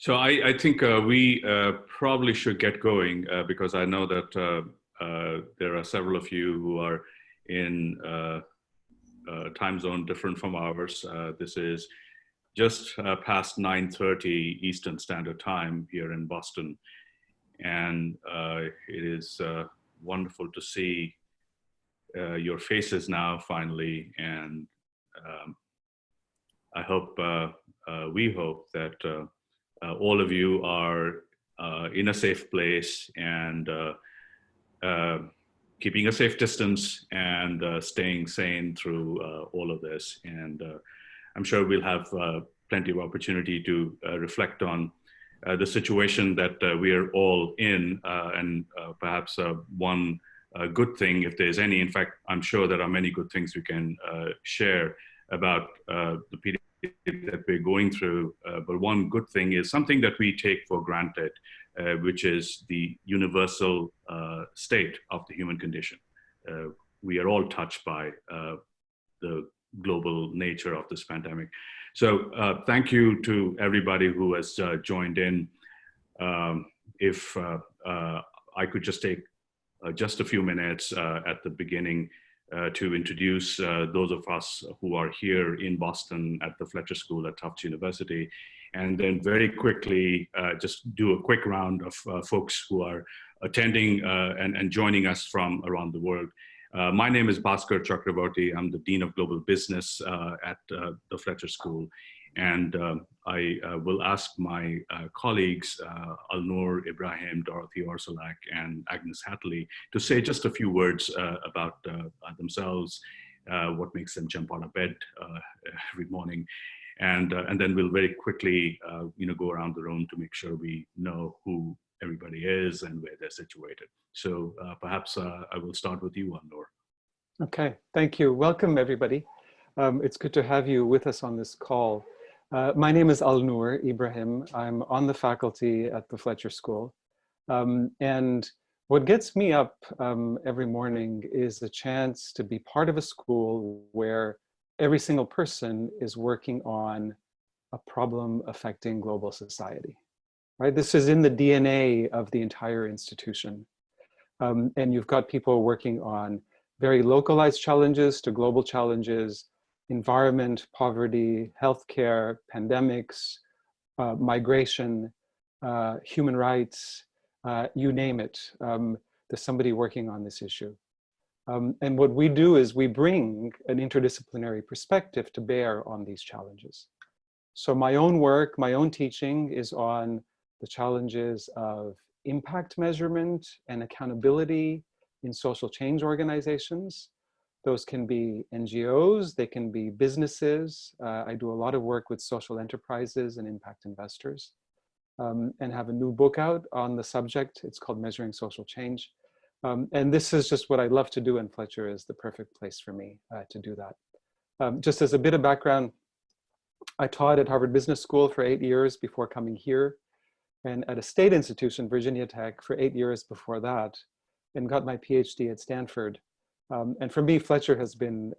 So I think we probably should get going because I know that there are several of you who are in time zone different from ours. This is just past 9:30 Eastern Standard Time here in Boston. And it is wonderful to see your faces now finally. And I hope, we hope that all of you are in a safe place and keeping a safe distance and staying sane through all of this. And I'm sure we'll have plenty of opportunity to reflect on the situation that we are all in, and perhaps one good thing, if there's any. In fact, I'm sure there are many good things we can share about the period that we're going through. But one good thing is something that we take for granted, which is the universal state of the human condition. We are all touched by the global nature of this pandemic. So thank you to everybody who has joined in. If I could just take just a few minutes at the beginning to introduce those of us who are here in Boston at the Fletcher School at Tufts University, and then very quickly just do a quick round of folks who are attending and joining us from around the world. My name is Bhaskar Chakraborty. I'm the Dean of Global Business at the Fletcher School. And I will ask my colleagues, Alnoor Ibrahim, Dorothy Orsolak, and Agnes Hatley, to say just a few words about themselves, what makes them jump out of bed every morning. And then we'll very quickly go around the room to make sure we know who everybody is and where they're situated. So perhaps I will start with you, Alnoor. Okay, thank you. Welcome, everybody. It's good to have you with us on this call. My name is Alnoor Ibrahim. I'm on the faculty at the Fletcher School. And what gets me up every morning is the chance to be part of a school where every single person is working on a problem affecting global society, right? This is in the DNA of the entire institution. And you've got people working on very localized challenges to global challenges, environment, poverty, healthcare, pandemics, migration, human rights, you name it. There's somebody working on this issue. And what we do is we bring an interdisciplinary perspective to bear on these challenges. So my own work, my own teaching is on the challenges of impact measurement and accountability in social change organizations. Those can be NGOs, they can be businesses. I do a lot of work with social enterprises and impact investors, and have a new book out on the subject. It's called Measuring Social Change. And this is just what I love to do, and Fletcher is the perfect place for me to do that. Just as a bit of background, I taught at Harvard Business School for 8 years before coming here, and at a state institution, Virginia Tech, for 8 years before that, and got my PhD at Stanford. And for me, Fletcher has been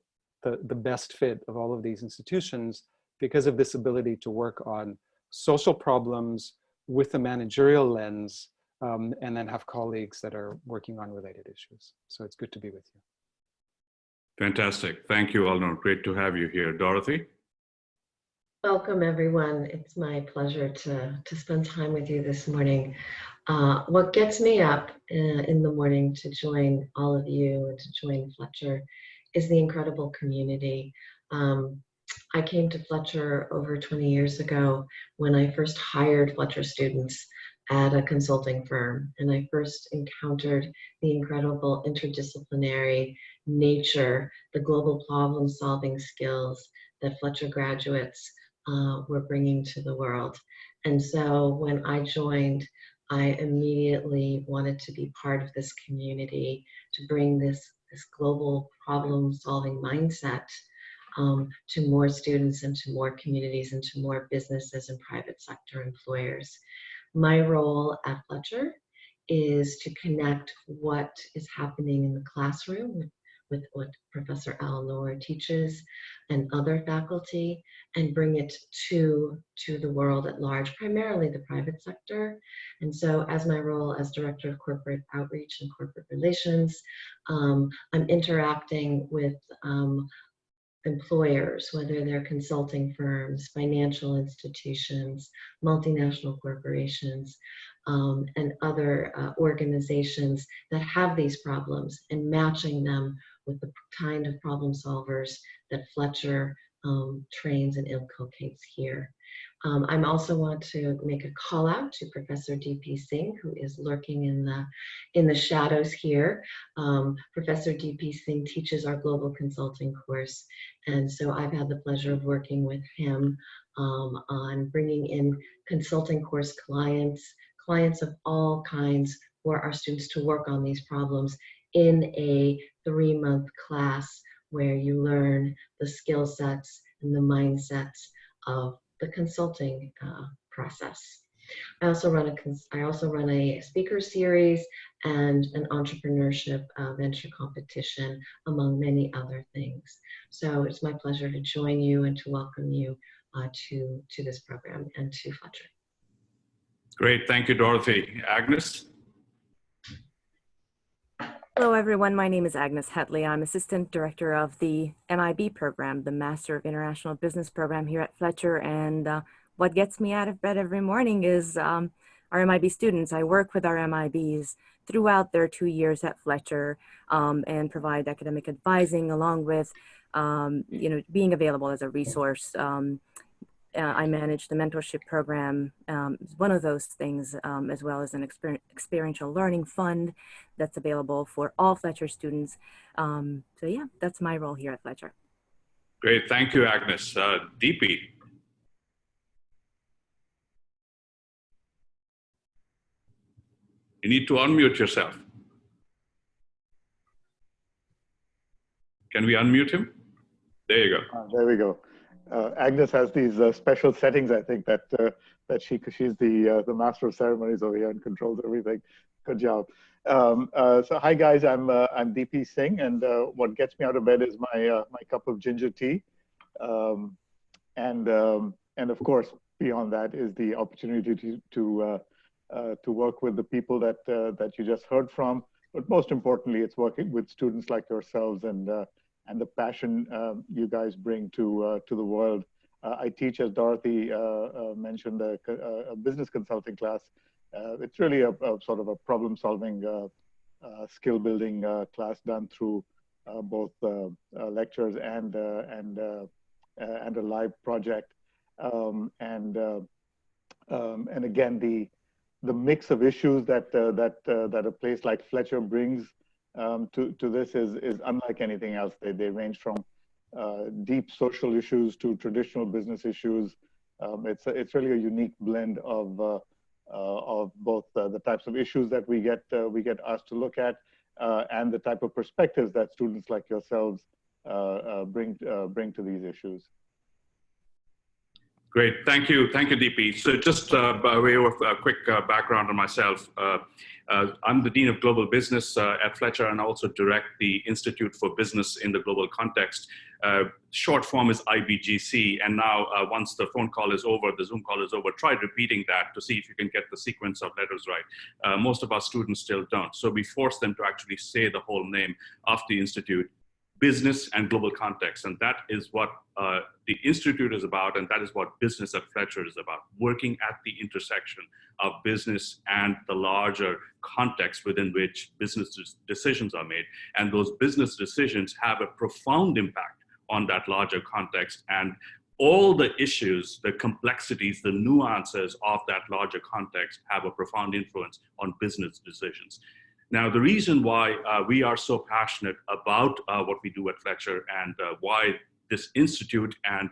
the best fit of all of these institutions because of this ability to work on social problems with a managerial lens, and then have colleagues that are working on related issues. So it's good to be with you. Fantastic. Thank you, Alnoor. Great to have you here. Dorothy? Welcome, everyone. It's my pleasure to spend time with you this morning. What gets me up in the morning to join all of you and to join Fletcher is the incredible community. I came to Fletcher over 20 years ago when I first hired Fletcher students at a consulting firm, and I first encountered the incredible interdisciplinary nature, the global problem-solving skills that Fletcher graduates were bringing to the world. And so when I joined, I immediately wanted to be part of this community, to bring this global problem-solving mindset to more students and to more communities and to more businesses and private sector employers. My role at Fletcher is to connect what is happening in the classroom with what Professor Al Noor teaches and other faculty, and bring it to the world at large, primarily the private sector. And so as my role as Director of Corporate Outreach and Corporate Relations, I'm interacting with employers, whether they're consulting firms, financial institutions, multinational corporations, and other organizations that have these problems, and matching them with the kind of problem solvers that Fletcher trains and inculcates here. I also want to make a call out to Professor D.P. Singh, who is lurking in the shadows here. Professor D.P. Singh teaches our global consulting course, and so I've had the pleasure of working with him on bringing in consulting course clients of all kinds for our students to work on these problems in a 3-month class where you learn the skill sets and the mindsets of the consulting process. I also run a speaker series and an entrepreneurship venture competition, among many other things. So it's my pleasure to join you and to welcome you to this program and to Fletcher. Great, thank you, Dorothy. Agnes? Hello, everyone. My name is Agnes Hetley. I'm Assistant Director of the MIB program, the Master of International Business program here at Fletcher. And what gets me out of bed every morning is our MIB students. I work with our MIBs throughout their 2 years at Fletcher and provide academic advising along with being available as a resource. I manage the mentorship program, one of those things, as well as an experiential learning fund that's available for all Fletcher students. So yeah, that's my role here at Fletcher. Great, thank you, Agnes. DP? You need to unmute yourself. Can we unmute him? There you go. There we go. Agnes has these special settings, I think, that she's the master of ceremonies over here and controls everything. Good job. So hi guys, I'm DP Singh, and what gets me out of bed is my cup of ginger tea, and of course beyond that is the opportunity to work with the people that you just heard from. But most importantly, it's working with students like yourselves and the passion you guys bring to the world. I teach, as Dorothy mentioned, a business consulting class. It's really a sort of a problem-solving, skill-building class done through both lectures and a live project. And again, the mix of issues that a place like Fletcher brings to this is unlike anything else. They range from deep social issues to traditional business issues. It's really a unique blend of both the types of issues that we get asked to look at and the type of perspectives that students like yourselves bring to these issues. Great, thank you, DP. So just by way of a quick background on myself, I'm the Dean of Global Business at Fletcher, and I also direct the Institute for Business in the Global Context. Short form is IBGC, and now once the phone call is over, the Zoom call is over, try repeating that to see if you can get the sequence of letters right. Most of our students still don't, so we force them to actually say the whole name of the Institute. Business and global context, and that is what the Institute is about, and that is what business at Fletcher is about, working at the intersection of business and the larger context within which business decisions are made. And those business decisions have a profound impact on that larger context, and all the issues, the complexities, the nuances of that larger context have a profound influence on business decisions. Now, the reason why we are so passionate about what we do at Fletcher and why this institute and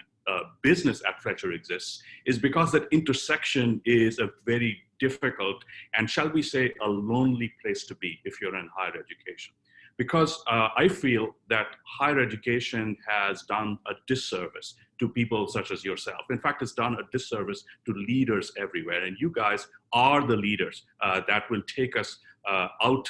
business at Fletcher exists is because that intersection is a very difficult and, shall we say, a lonely place to be if you're in higher education. because I feel that higher education has done a disservice to people such as yourself. In fact, it's done a disservice to leaders everywhere. And you guys are the leaders that will take us out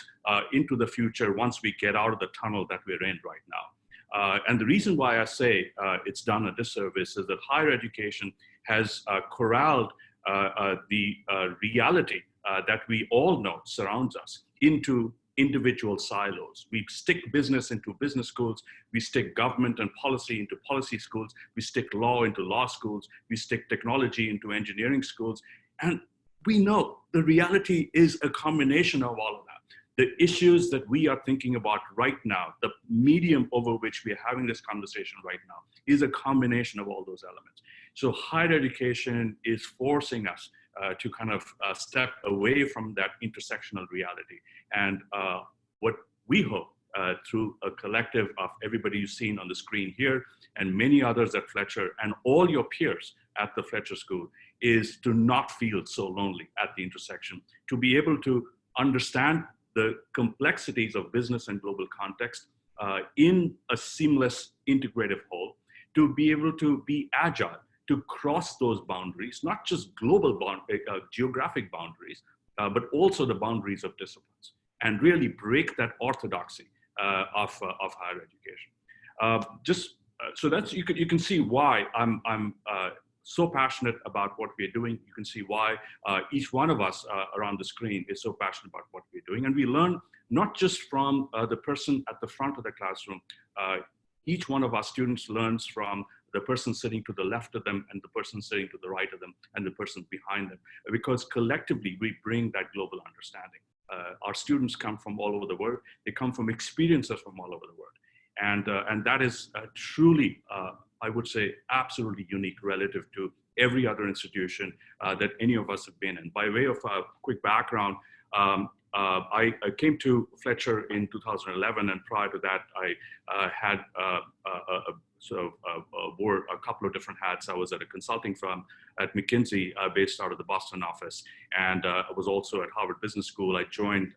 into the future once we get out of the tunnel that we're in right now. And the reason why I say it's done a disservice is that higher education has corralled the reality that we all know surrounds us into individual silos. We stick business into business schools. We stick government and policy into policy schools. We stick law into law schools. We stick technology into engineering schools. And we know the reality is a combination of all of that. The issues that we are thinking about right now, the medium over which we are having this conversation right now, is a combination of all those elements. So higher education is forcing us to kind of step away from that intersectional reality. And what we hope through a collective of everybody you've seen on the screen here and many others at Fletcher and all your peers at the Fletcher School is to not feel so lonely at the intersection, to be able to understand the complexities of business and global context in a seamless integrative whole, to be able to be agile, to cross those boundaries, not just global geographic boundaries, but also the boundaries of disciplines, and really break that orthodoxy of higher education. So that's you can see why I'm so passionate about what we're doing. You can see why each one of us around the screen is so passionate about what we're doing, and we learn not just from the person at the front of the classroom. Each one of our students learns from the person sitting to the left of them and the person sitting to the right of them and the person behind them, because collectively we bring that global understanding. Our students come from all over the world. They come from experiences from all over the world. And that is truly, I would say, absolutely unique relative to every other institution that any of us have been in. By way of a quick background, I came to Fletcher in 2011, and prior to that, I had wore a couple of different hats. I was at a consulting firm at McKinsey, based out of the Boston office, and I was also at Harvard Business School. I joined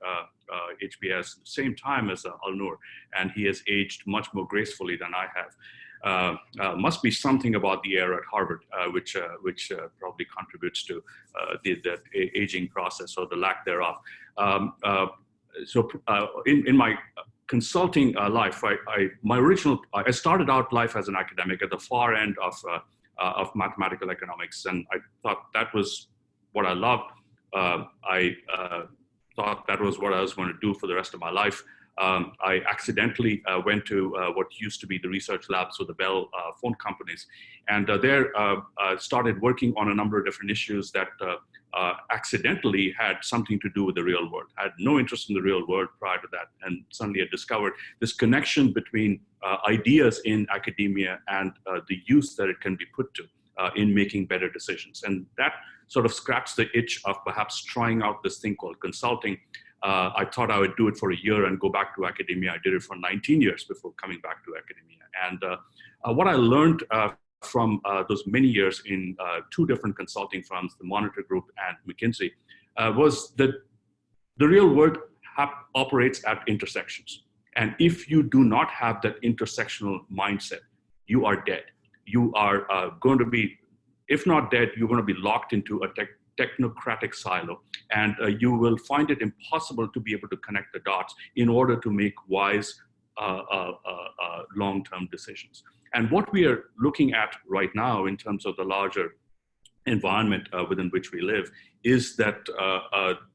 HBS at the same time as Al-Noor, and he has aged much more gracefully than I have. Must be something about the air at Harvard, which probably contributes to the aging process or the lack thereof. In my consulting life, I started out life as an academic at the far end of mathematical economics, and I thought that was what I loved. I thought that was what I was going to do for the rest of my life. I accidentally went to what used to be the research labs with the Bell phone companies, and there started working on a number of different issues that accidentally had something to do with the real world. I had no interest in the real world prior to that, and suddenly I discovered this connection between ideas in academia and the use that it can be put to in making better decisions. And that sort of scratched the itch of perhaps trying out this thing called consulting. I thought I would do it for a year and go back to academia. I did it for 19 years before coming back to academia. And what I learned from those many years in two different consulting firms, the Monitor Group and McKinsey, was that the real world operates at intersections. And if you do not have that intersectional mindset, you are dead. You are going to be, if not dead, you're going to be locked into a technocratic silo, and you will find it impossible to be able to connect the dots in order to make wise long-term decisions. And what we are looking at right now in terms of the larger environment within which we live is that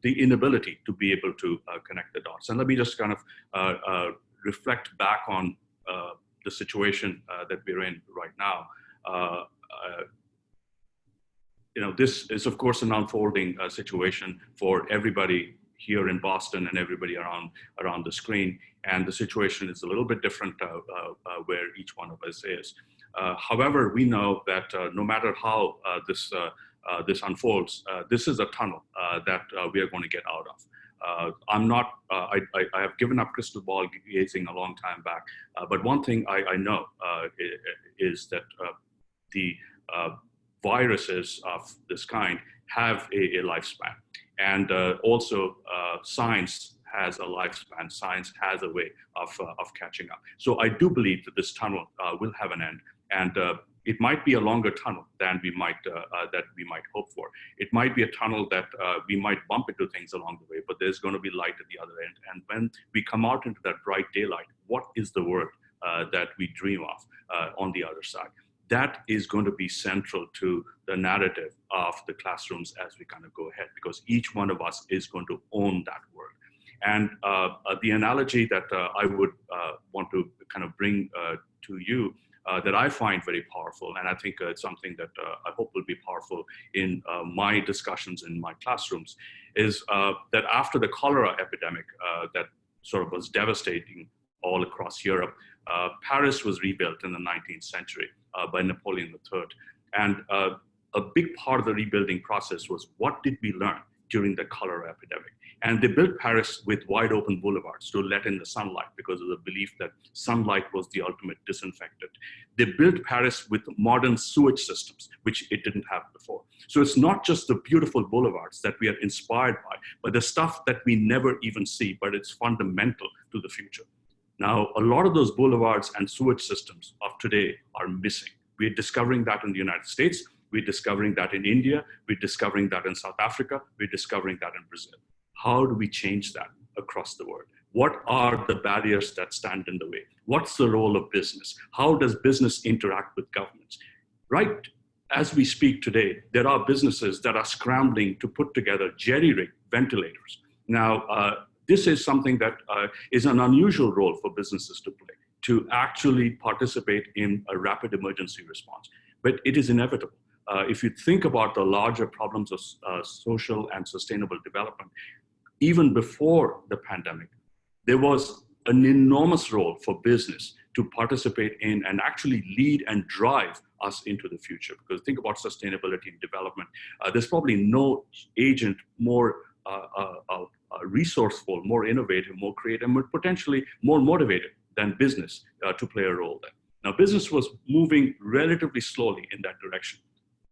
the inability to be able to connect the dots. And let me just kind of reflect back on the situation that we're in right now. This is, of course, an unfolding situation for everybody here in Boston and everybody around the screen. And the situation is a little bit different where each one of us is. However, we know that no matter how this unfolds, this is a tunnel that we are going to get out of. I have given up crystal ball gazing a long time back, but one thing I know is that the viruses of this kind have a lifespan, and also science has a lifespan. Science has a way of catching up. So I do believe that this tunnel will have an end, and it might be a longer tunnel than we might hope for. It might be a tunnel that we might bump into things along the way, but there's going to be light at the other end. And when we come out into that bright daylight, what is the world that we dream of on the other side? That is going to be central to the narrative of the classrooms as we kind of go ahead, because each one of us is going to own that world. And the analogy that I would want to kind of bring to you that I find very powerful, and I think it's something that I hope will be powerful in my discussions in my classrooms, is that after the cholera epidemic that sort of was devastating all across Europe, Paris was rebuilt in the 19th century by Napoleon III. And a big part of the rebuilding process was, what did we learn during the cholera epidemic? And they built Paris with wide open boulevards to let in the sunlight, because of the belief that sunlight was the ultimate disinfectant. They built Paris with modern sewage systems, which it didn't have before. So it's not just the beautiful boulevards that we are inspired by, but the stuff that we never even see, but it's fundamental to the future. Now, a lot of those boulevards and sewage systems of today are missing. We're discovering that in the United States. We're discovering that in India. We're discovering that in South Africa. We're discovering that in Brazil. How do we change that across the world? What are the barriers that stand in the way? What's the role of business? How does business interact with governments? Right as we speak today, there are businesses that are scrambling to put together jerry-rigged ventilators. Now, this is something that is an unusual role for businesses to play, to actually participate in a rapid emergency response. But it is inevitable. If you think about the larger problems of social and sustainable development, even before the pandemic, there was an enormous role for business to participate in and actually lead and drive us into the future. Because think about sustainability and development. There's probably no agent more resourceful, more innovative, more creative, and potentially more motivated than business to play a role there. Now, business was moving relatively slowly in that direction.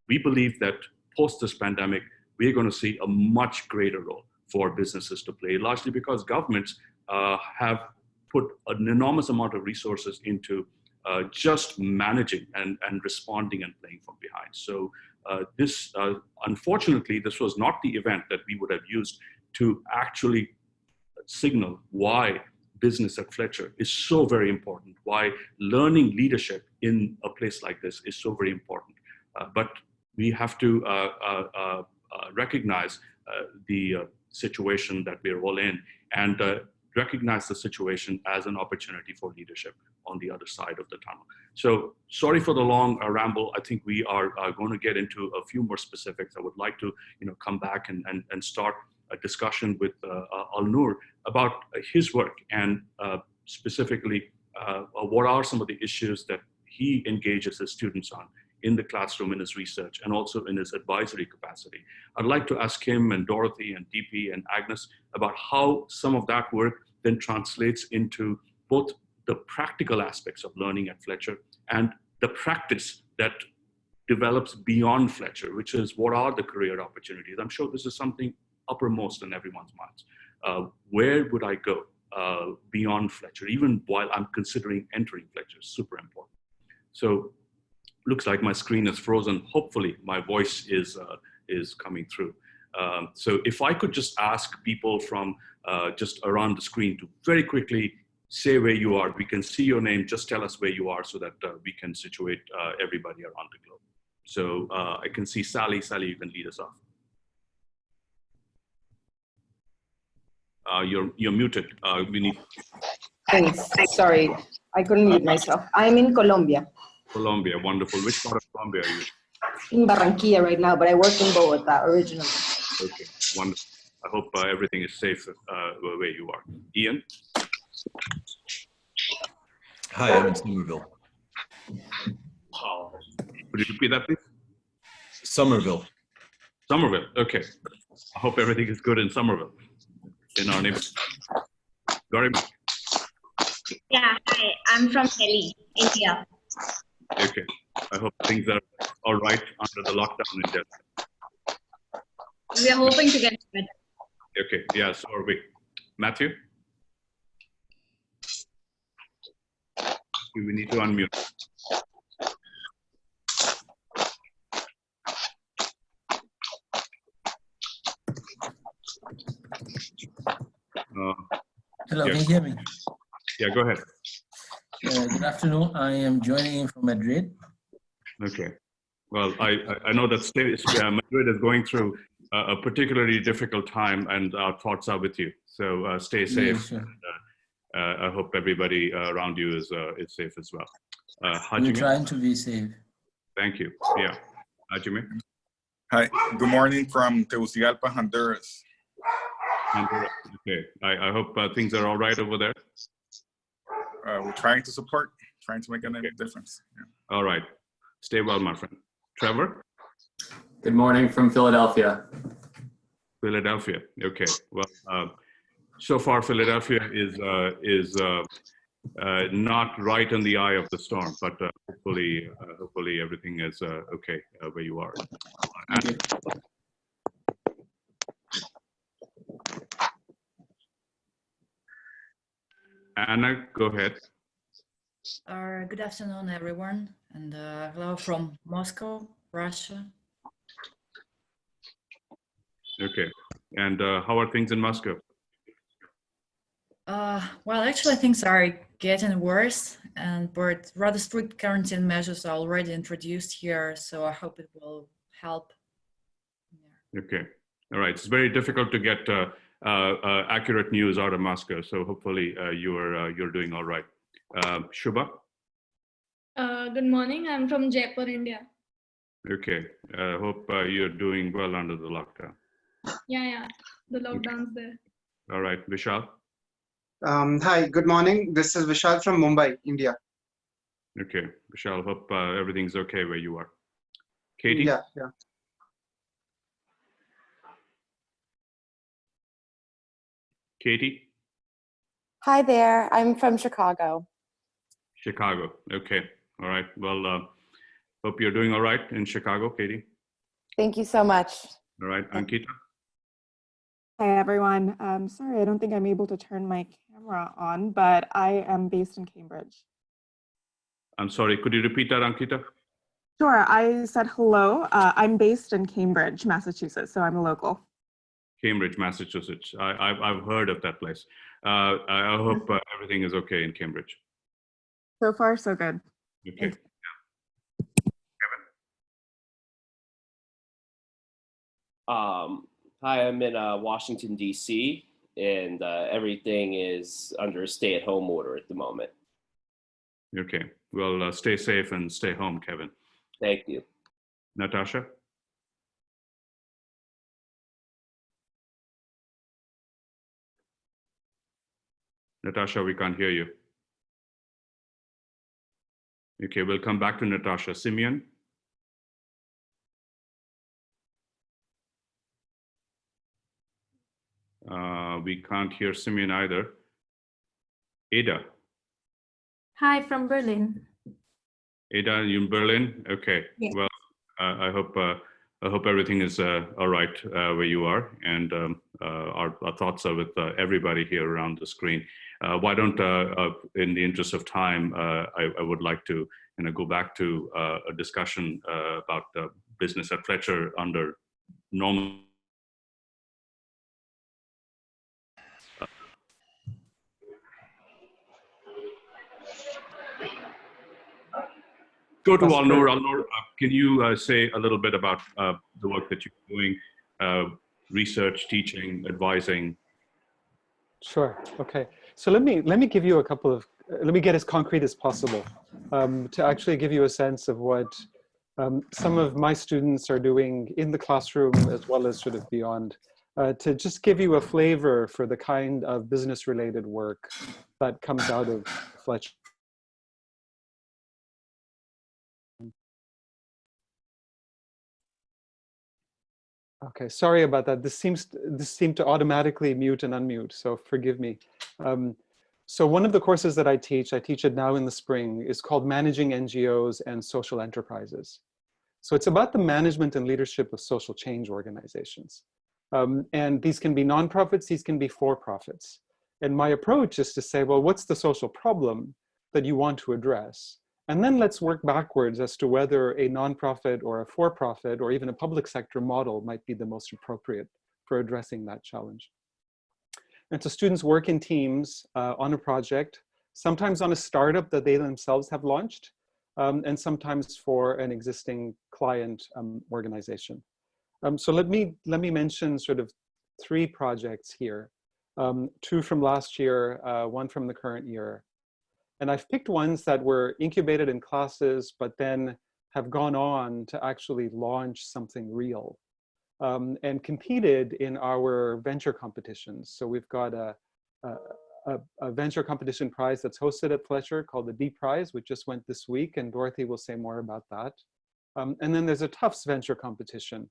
We believe that post this pandemic, we're going to see a much greater role for businesses to play, largely because governments have put an enormous amount of resources into just managing and responding and playing from behind. So this, unfortunately, this was not the event that we would have used to actually signal why business at Fletcher is so very important, why learning leadership in a place like this is so very important. But we have to recognize the situation that we're all in, and recognize the situation as an opportunity for leadership on the other side of the tunnel. So sorry for the long ramble. I think we are going to get into a few more specifics. I would like to come back and start a discussion with Al-Noor about his work, and specifically what are some of the issues that he engages his students on in the classroom, in his research, and also in his advisory capacity. I'd like to ask him and Dorothy and DP and Agnes about how some of that work then translates into both the practical aspects of learning at Fletcher and the practice that develops beyond Fletcher, which is what are the career opportunities. I'm sure this is something uppermost in everyone's minds. Where would I go beyond Fletcher, even while I'm considering entering Fletcher? Super important. So looks like my screen is frozen. Hopefully my voice is coming through. So if I could just ask people from just around the screen to very quickly say where you are. We can see your name. Just tell us where you are so that we can situate everybody around the globe. So I can see Sally. Sally, you can lead us off. You're muted. We need. Thanks. Sorry, I couldn't mute myself. I'm in Colombia. Colombia, wonderful. Which part of Colombia are you? In Barranquilla right now, but I work in Bogota originally. Okay, wonderful. I hope everything is safe where you are. Ian? Hi, I'm in Somerville. Could you repeat that, please? Somerville. Somerville, okay. I hope everything is good in Somerville, in our neighborhood. Gauri? Yeah, hi, I'm from Delhi, India. Okay, I hope things are all right under the lockdown in Delhi. We are hoping to get better. Okay, yeah, so are we. Matthew? We need to unmute. Hello, yeah. can you hear me? Yeah, go ahead. Good afternoon. I am joining in from Madrid. Okay. Well, I know that Madrid is going through a particularly difficult time, and our thoughts are with you. So stay safe. Yeah, sure. And, I hope everybody around you is safe as well. We're Hajime? trying to be safe. Thank you. Yeah. Hajime? Hi, good morning from Tegucigalpa, Honduras. Okay. I hope things are all right over there. We're trying to support, trying to make a difference. Yeah. All right. Stay well, my friend. Trevor? Good morning from Philadelphia. Philadelphia. Okay. Well, so far Philadelphia is not right in the eye of the storm, but hopefully everything is okay where you are. Thank you. Anna, go ahead. Good afternoon, everyone, and hello from Moscow, Russia. Okay. And how are things in Moscow? Well, actually, things are getting worse, but rather strict quarantine measures are already introduced here, so I hope it will help. Yeah. Okay. All right. It's very difficult to get accurate news out of Moscow, so hopefully you're doing all right. Shubha? Good morning. I'm from Jaipur, India. Okay. Hope you're doing well under the lockdown. Yeah. The lockdown's there. All right. Vishal? Hi, good morning. This is Vishal from Mumbai, India. Okay. Vishal, hope everything's okay where you are. Katie? Yeah. Katie? Hi there. I'm from Chicago. Chicago. Okay. All right. Well, hope you're doing all right in Chicago, Katie. Thank you so much. All right. Ankita? Hi, everyone. Sorry, I don't think I'm able to turn my camera on, but I am based in Cambridge. I'm sorry. Could you repeat that, Ankita? Sure. I said hello. I'm based in Cambridge, Massachusetts, so I'm a local. Cambridge, Massachusetts. I've heard of that place. I hope everything is okay in Cambridge. So far, so good. Okay. Hi, I'm in Washington, D.C., and everything is under a stay-at-home order at the moment. Okay. Well, stay safe and stay home, Kevin. Thank you. Natasha? Natasha, we can't hear you. Okay, we'll come back to Natasha. Simeon? We can't hear Simeon either. Ada? Hi, from Berlin. Ada, you in Berlin? Okay. Yes. Well, I hope everything is all right where you are, and our thoughts are with everybody here around the screen. Why don't, in the interest of time, I would like to go back to a discussion about business at Fletcher under normal. Go to Alnur. Alnur, can you say a little bit about the work that you're doing, research, teaching, advising? Sure. Okay. So let me give you a couple of, let me get as concrete as possible to actually give you a sense of what some of my students are doing in the classroom as well as sort of beyond, to just give you a flavor for the kind of business related work that comes out of Fletcher. Okay, sorry about that. This seemed to automatically mute and unmute, so forgive me. So one of the courses that I teach it now in the spring, is called Managing NGOs and Social Enterprises. So it's about the management and leadership of social change organizations. And these can be nonprofits, these can be for-profits. And my approach is to say, well, what's the social problem that you want to address? And then let's work backwards as to whether a nonprofit or a for-profit or even a public sector model might be the most appropriate for addressing that challenge. And so students work in teams on a project, sometimes on a startup that they themselves have launched, and sometimes for an existing client organization. So let me mention sort of 3 projects here. 2 from last year, 1 from the current year. And I've picked ones that were incubated in classes, but then have gone on to actually launch something real and competed in our venture competitions. So we've got a venture competition prize that's hosted at Fletcher called the D Prize, which just went this week, and Dorothy will say more about that. And then there's a Tufts venture competition.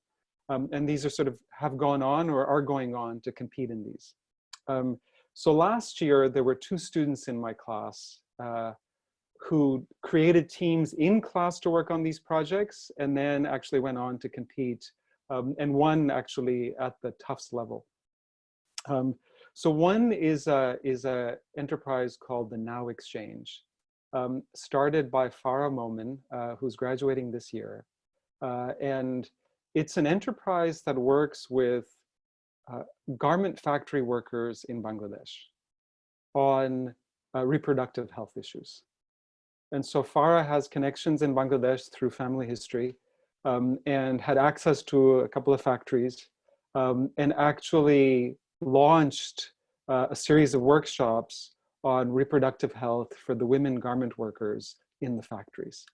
And these are sort of have gone on or are going on to compete in these. So last year, there were 2 students in my class who created teams in class to work on these projects and then actually went on to compete and won actually at the Tufts level. So one is a enterprise called the Now Exchange, started by Farah Momin, who's graduating this year. And it's an enterprise that works with garment factory workers in Bangladesh on reproductive health issues. And so Farah has connections in Bangladesh through family history and had access to a couple of factories and actually launched a series of workshops on reproductive health for the women garment workers in the factories.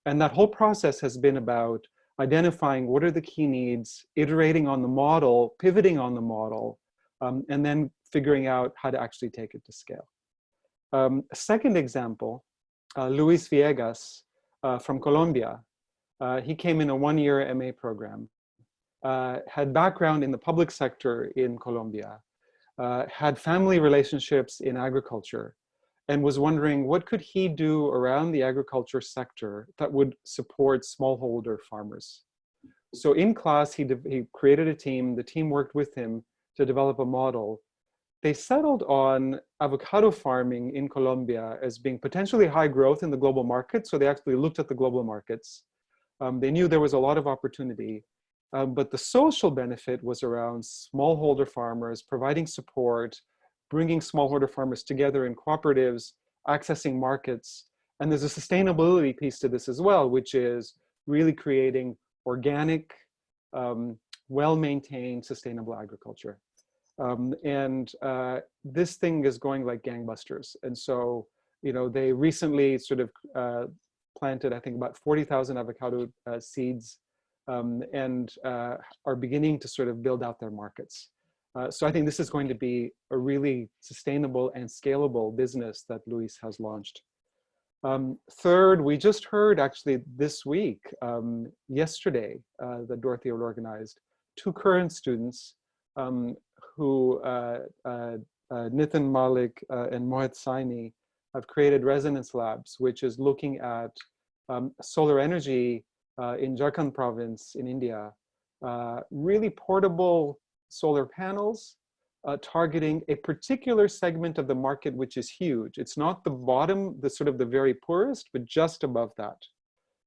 And that whole process has been about identifying what are the key needs, iterating on the model, pivoting on the model, and then figuring out how to actually take it to scale. A second example, Luis Villegas from Colombia. He came in a 1-year MA program, had background in the public sector in Colombia, had family relationships in agriculture, and was wondering what could he do around the agriculture sector that would support smallholder farmers. So in class, he created a team. The team worked with him to develop a model. They settled on avocado farming in Colombia as being potentially high growth in the global market. So they actually looked at the global markets. They knew there was a lot of opportunity, but the social benefit was around smallholder farmers, providing support, bringing smallholder farmers together in cooperatives, accessing markets. And there's a sustainability piece to this as well, which is really creating organic, well-maintained, sustainable agriculture. This thing is going like gangbusters. And so, you know, they recently sort of planted, I think, about 40,000 avocado seeds and are beginning to sort of build out their markets. So I think this is going to be a really sustainable and scalable business that Luis has launched. Third, we just heard actually this week, yesterday, that Dorothy had organized, 2 current students who, Nitin Malik and Mohit Saini, have created Resonance Labs, which is looking at solar energy in Jharkhand province in India, really portable solar panels targeting a particular segment of the market, which is huge. It's not the bottom, the sort of the very poorest, but just above that,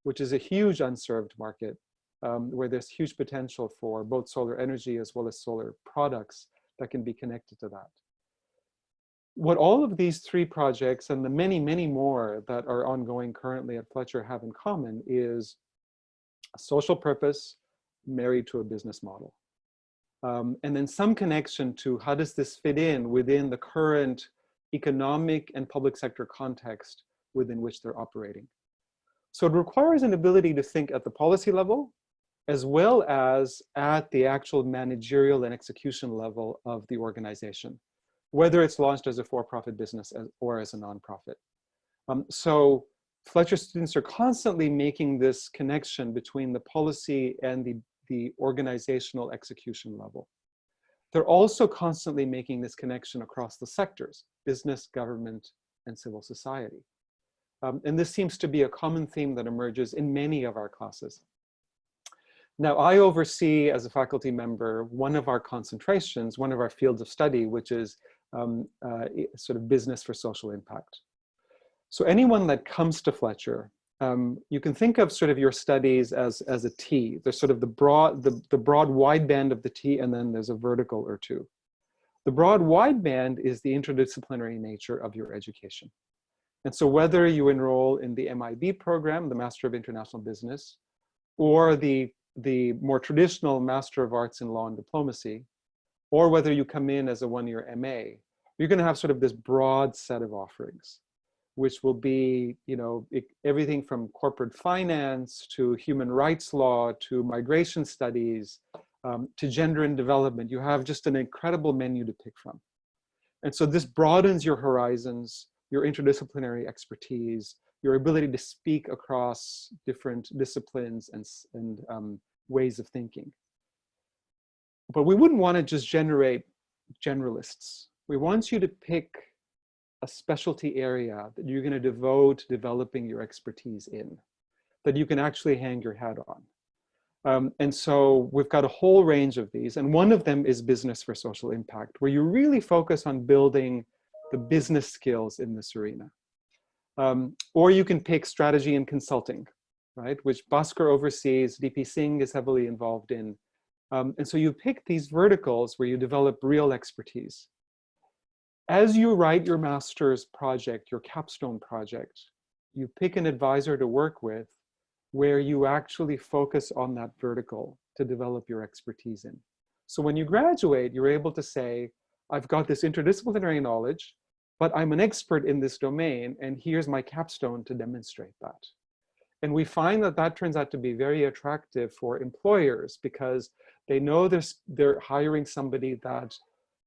which is a huge unserved market where there's huge potential for both solar energy as well as solar products that can be connected to that. What all of these 3 projects and the many, many more that are ongoing currently at Fletcher have in common is a social purpose married to a business model. And then some connection to how does this fit in within the current economic and public sector context within which they're operating. So it requires an ability to think at the policy level, as well as at the actual managerial and execution level of the organization, whether it's launched as a for-profit business or as a nonprofit. So Fletcher students are constantly making this connection between the policy and the organizational execution level. They're also constantly making this connection across the sectors, business, government, and civil society. And this seems to be a common theme that emerges in many of our classes. Now, I oversee, as a faculty member, one of our concentrations, one of our fields of study, which is sort of business for social impact. So anyone that comes to Fletcher, you can think of sort of your studies as a T. There's sort of the broad wide band of the T, and then there's a vertical or two. The broad wide band is the interdisciplinary nature of your education. And so whether you enroll in the MIB program, the Master of International Business, or the more traditional Master of Arts in Law and Diplomacy, or whether you come in as a one-year MA, you're going to have sort of this broad set of offerings, which will be, you know, everything from corporate finance to human rights law to migration studies to gender and development. You have just an incredible menu to pick from. And so this broadens your horizons, your interdisciplinary expertise, your ability to speak across different disciplines and ways of thinking. But we wouldn't want to just generate generalists. We want you to pick a specialty area that you're going to devote developing your expertise in, that you can actually hang your hat on. And so we've got a whole range of these. And one of them is business for social impact, where you really focus on building the business skills in this arena. Or you can pick strategy and consulting, right? Which Bhaskar oversees, DP Singh is heavily involved in. And so you pick these verticals where you develop real expertise. As you write your master's project, your capstone project, you pick an advisor to work with where you actually focus on that vertical to develop your expertise in. So when you graduate, you're able to say, I've got this interdisciplinary knowledge, but I'm an expert in this domain, and here's my capstone to demonstrate that. And we find that that turns out to be very attractive for employers because they know they're hiring somebody that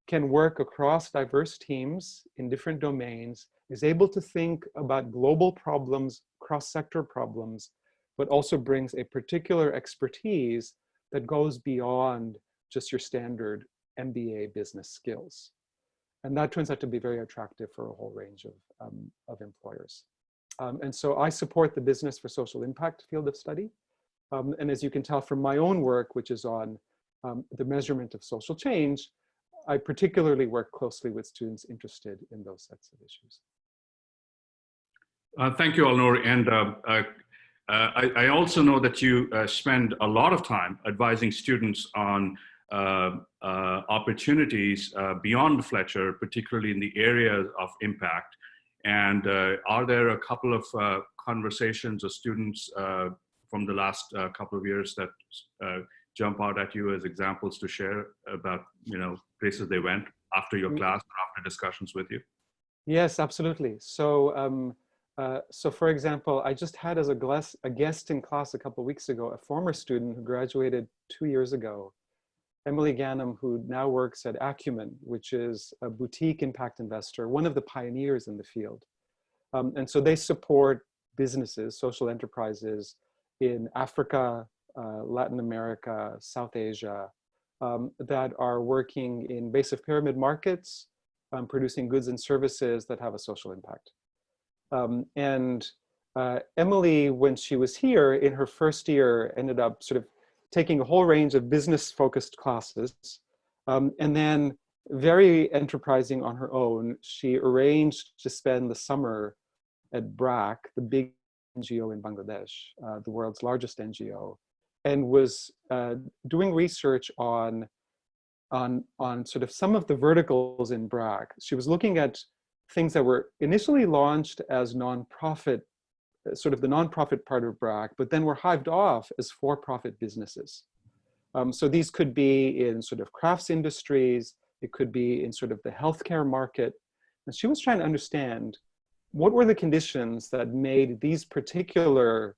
can work across diverse teams in different domains, is able to think about global problems, cross-sector problems, but also brings a particular expertise that goes beyond just your standard MBA business skills. And that turns out to be very attractive for a whole range of employers. And so I support the business for social impact field of study. And as you can tell from my own work, which is on the measurement of social change, I particularly work closely with students interested in those sets of issues. Thank you, Alnur. And I also know that you spend a lot of time advising students on opportunities beyond Fletcher, particularly in the area of impact. And are there a couple of conversations or students from the last couple of years that jump out at you as examples to share about, you know, places they went after your class or after discussions with you? Yes, absolutely. So, so for example, I just had as a guest in class a couple of weeks ago, a former student who graduated 2 years ago, Emily Gannam, who now works at Acumen, which is a boutique impact investor, one of the pioneers in the field. And so they support businesses, social enterprises in Africa, Latin America, South Asia, that are working in base of pyramid markets, producing goods and services that have a social impact. Emily, when she was here in her first year, ended up sort of taking a whole range of business-focused classes. And then very enterprising on her own, she arranged to spend the summer at BRAC, the big NGO in Bangladesh, the world's largest NGO, and was doing research on sort of some of the verticals in BRAC. She was looking at things that were initially launched as nonprofit, sort of the nonprofit part of BRAC, but then were hived off as for-profit businesses. So these could be in sort of crafts industries, it could be in sort of the healthcare market. And she was trying to understand what were the conditions that made these particular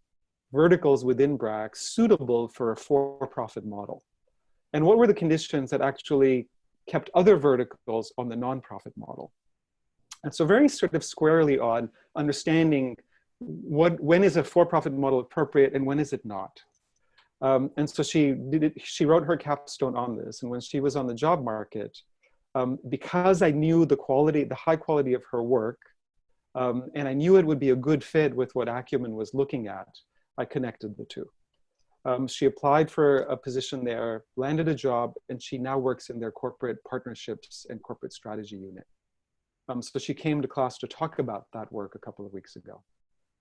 verticals within BRAC suitable for a for-profit model? And what were the conditions that actually kept other verticals on the nonprofit model? And so very sort of squarely on understanding when is a for-profit model appropriate and when is it not? And so she wrote her capstone on this. And when she was on the job market, because I knew the high quality of her work, and I knew it would be a good fit with what Acumen was looking at, I connected the two. She applied for a position there, landed a job, and she now works in their corporate partnerships and corporate strategy unit. So she came to class to talk about that work a couple of weeks ago.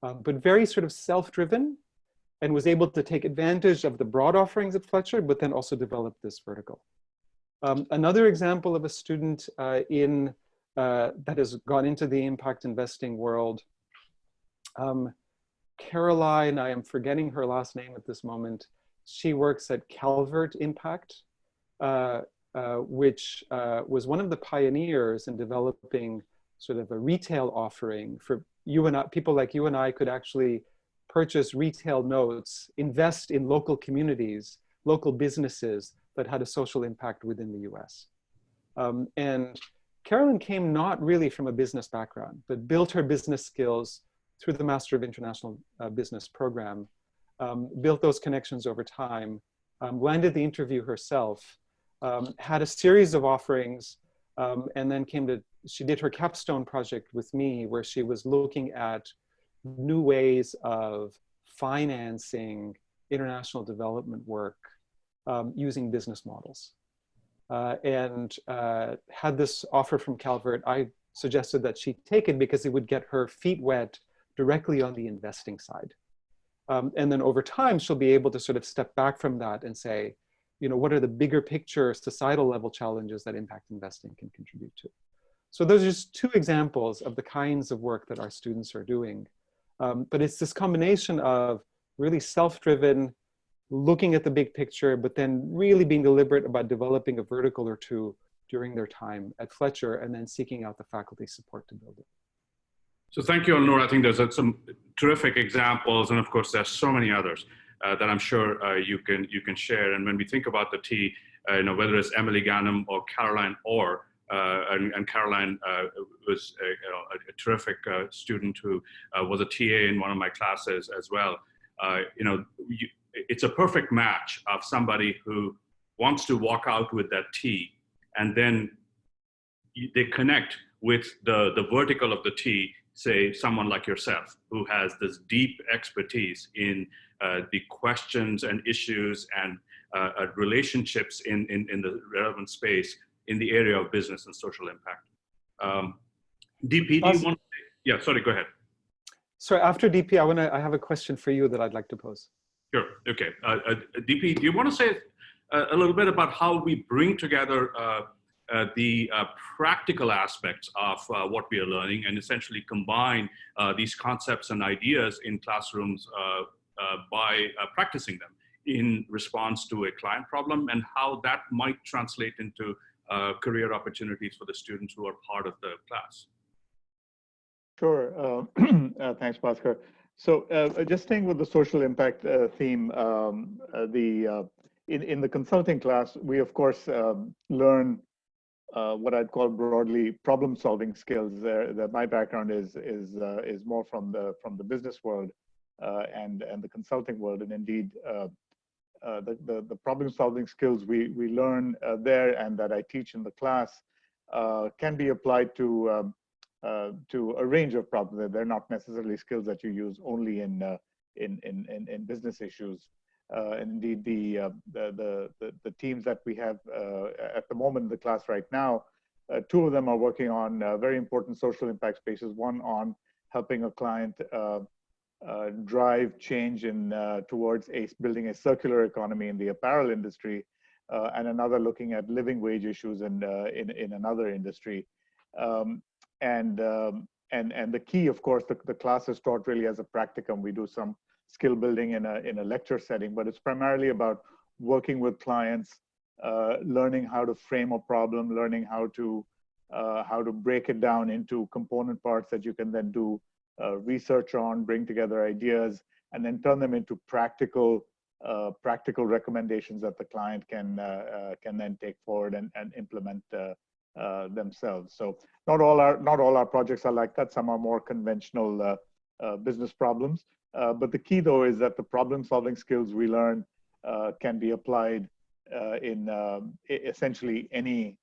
But very sort of self-driven, and was able to take advantage of the broad offerings at Fletcher, but then also develop this vertical. Another example of a student that has gone into the impact investing world, Caroline, I am forgetting her last name at this moment. She works at Calvert Impact, which was one of the pioneers in developing sort of a retail offering for you and I, people like you and I could actually purchase retail notes, invest in local communities, local businesses that had a social impact within the US. And Carolyn came not really from a business background, but built her business skills through the Master of International Business program, built those connections over time, landed the interview herself, had a series of offerings, and then she did her capstone project with me where she was looking at new ways of financing international development work using business models. And had this offer from Calvert. I suggested that she take it because it would get her feet wet directly on the investing side. And then over time, she'll be able to sort of step back from that and say, what are the bigger picture societal level challenges that impact investing can contribute to? So those are just two examples of the kinds of work that our students are doing. But it's this combination of really self-driven, looking at the big picture, but then really being deliberate about developing a vertical or two during their time at Fletcher, and then seeking out the faculty support to build it. So thank you, Alnur. I think there's some terrific examples, and of course, there's so many others that I'm sure you can share. And when we think about the T, whether it's Emily Gannum or Caroline Orr, and Caroline was a terrific student who was a TA in one of my classes as well. It's a perfect match of somebody who wants to walk out with that T, and then they connect with the vertical of the T, say someone like yourself, who has this deep expertise in the questions and issues and relationships in the relevant space in the area of business and social impact. DP, do you want to say? Yeah, sorry, go ahead. Sorry, after DP, I have a question for you that I'd like to pose. Sure, okay. DP, do you want to say a little bit about how we bring together the practical aspects of what we are learning and essentially combine these concepts and ideas in classrooms by practicing them in response to a client problem, and how that might translate into career opportunities for the students who are part of the class? Sure. Thanks, Bhaskar. So just staying with the social impact theme, in the consulting class, we of course learn what I'd call broadly problem-solving skills. That my background is more from the business world and the consulting world, and indeed the problem-solving skills we learn there and that I teach in the class can be applied to a range of problems. They're not necessarily skills that you use only in business issues. And indeed, the teams that we have at the moment in the class right now, two of them are working on very important social impact spaces. One on helping a client drive change towards building a circular economy in the apparel industry, and another looking at living wage issues in another industry. And the key, of course, the class is taught really as a practicum. We do some skill building in a lecture setting, but it's primarily about working with clients, learning how to frame a problem, learning how to break it down into component parts that you can then do research on, bring together ideas, and then turn them into practical recommendations that the client can then take forward and implement themselves. So not all our projects are like that. Some are more conventional business problems. But the key, though, is that the problem-solving skills we learn can be applied in essentially any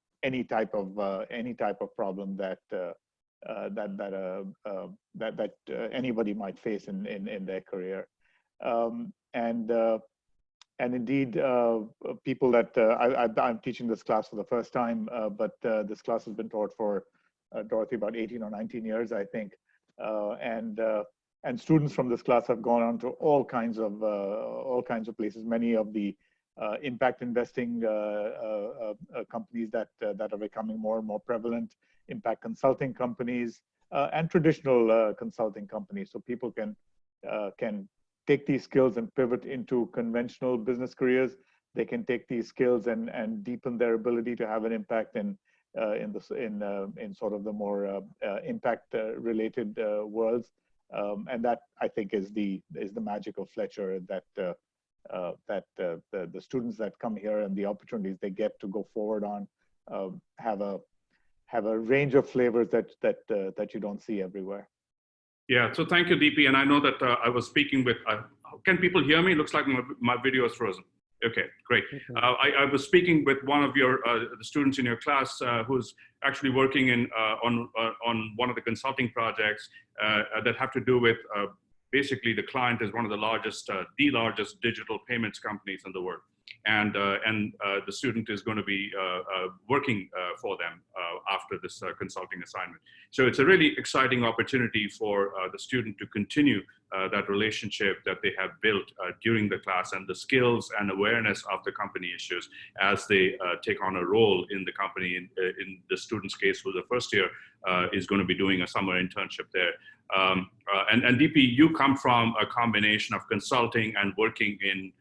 type of problem that anybody might face in their career. And indeed, people that I'm teaching this class for the first time, but this class has been taught for Dorothy, about 18 or 19 years, I think. And students from this class have gone on to all kinds of places. Many of the impact investing companies that are becoming more and more prevalent, impact consulting companies, and traditional consulting companies. So people can take these skills and pivot into conventional business careers. They can take these skills and deepen their ability to have an impact in sort of the more impact related worlds. And that, I think, is the magic of Fletcher, that the students that come here and the opportunities they get to go forward on have a range of flavors that you don't see everywhere. Yeah, so thank you, DP. And I know that I was speaking with, can people hear me? Looks like my video is frozen. Okay, great. I was speaking with one of your the students in your class who's actually working on one of the consulting projects that have to do with basically the client is one of the largest digital payments companies in the world. And the student is going to be working for them after this consulting assignment. So it's a really exciting opportunity for the student to continue that relationship that they have built during the class, and the skills and awareness of the company issues as they take on a role in the company. In the student's case, who the first year is going to be doing a summer internship there. And DP, you come from a combination of consulting and working in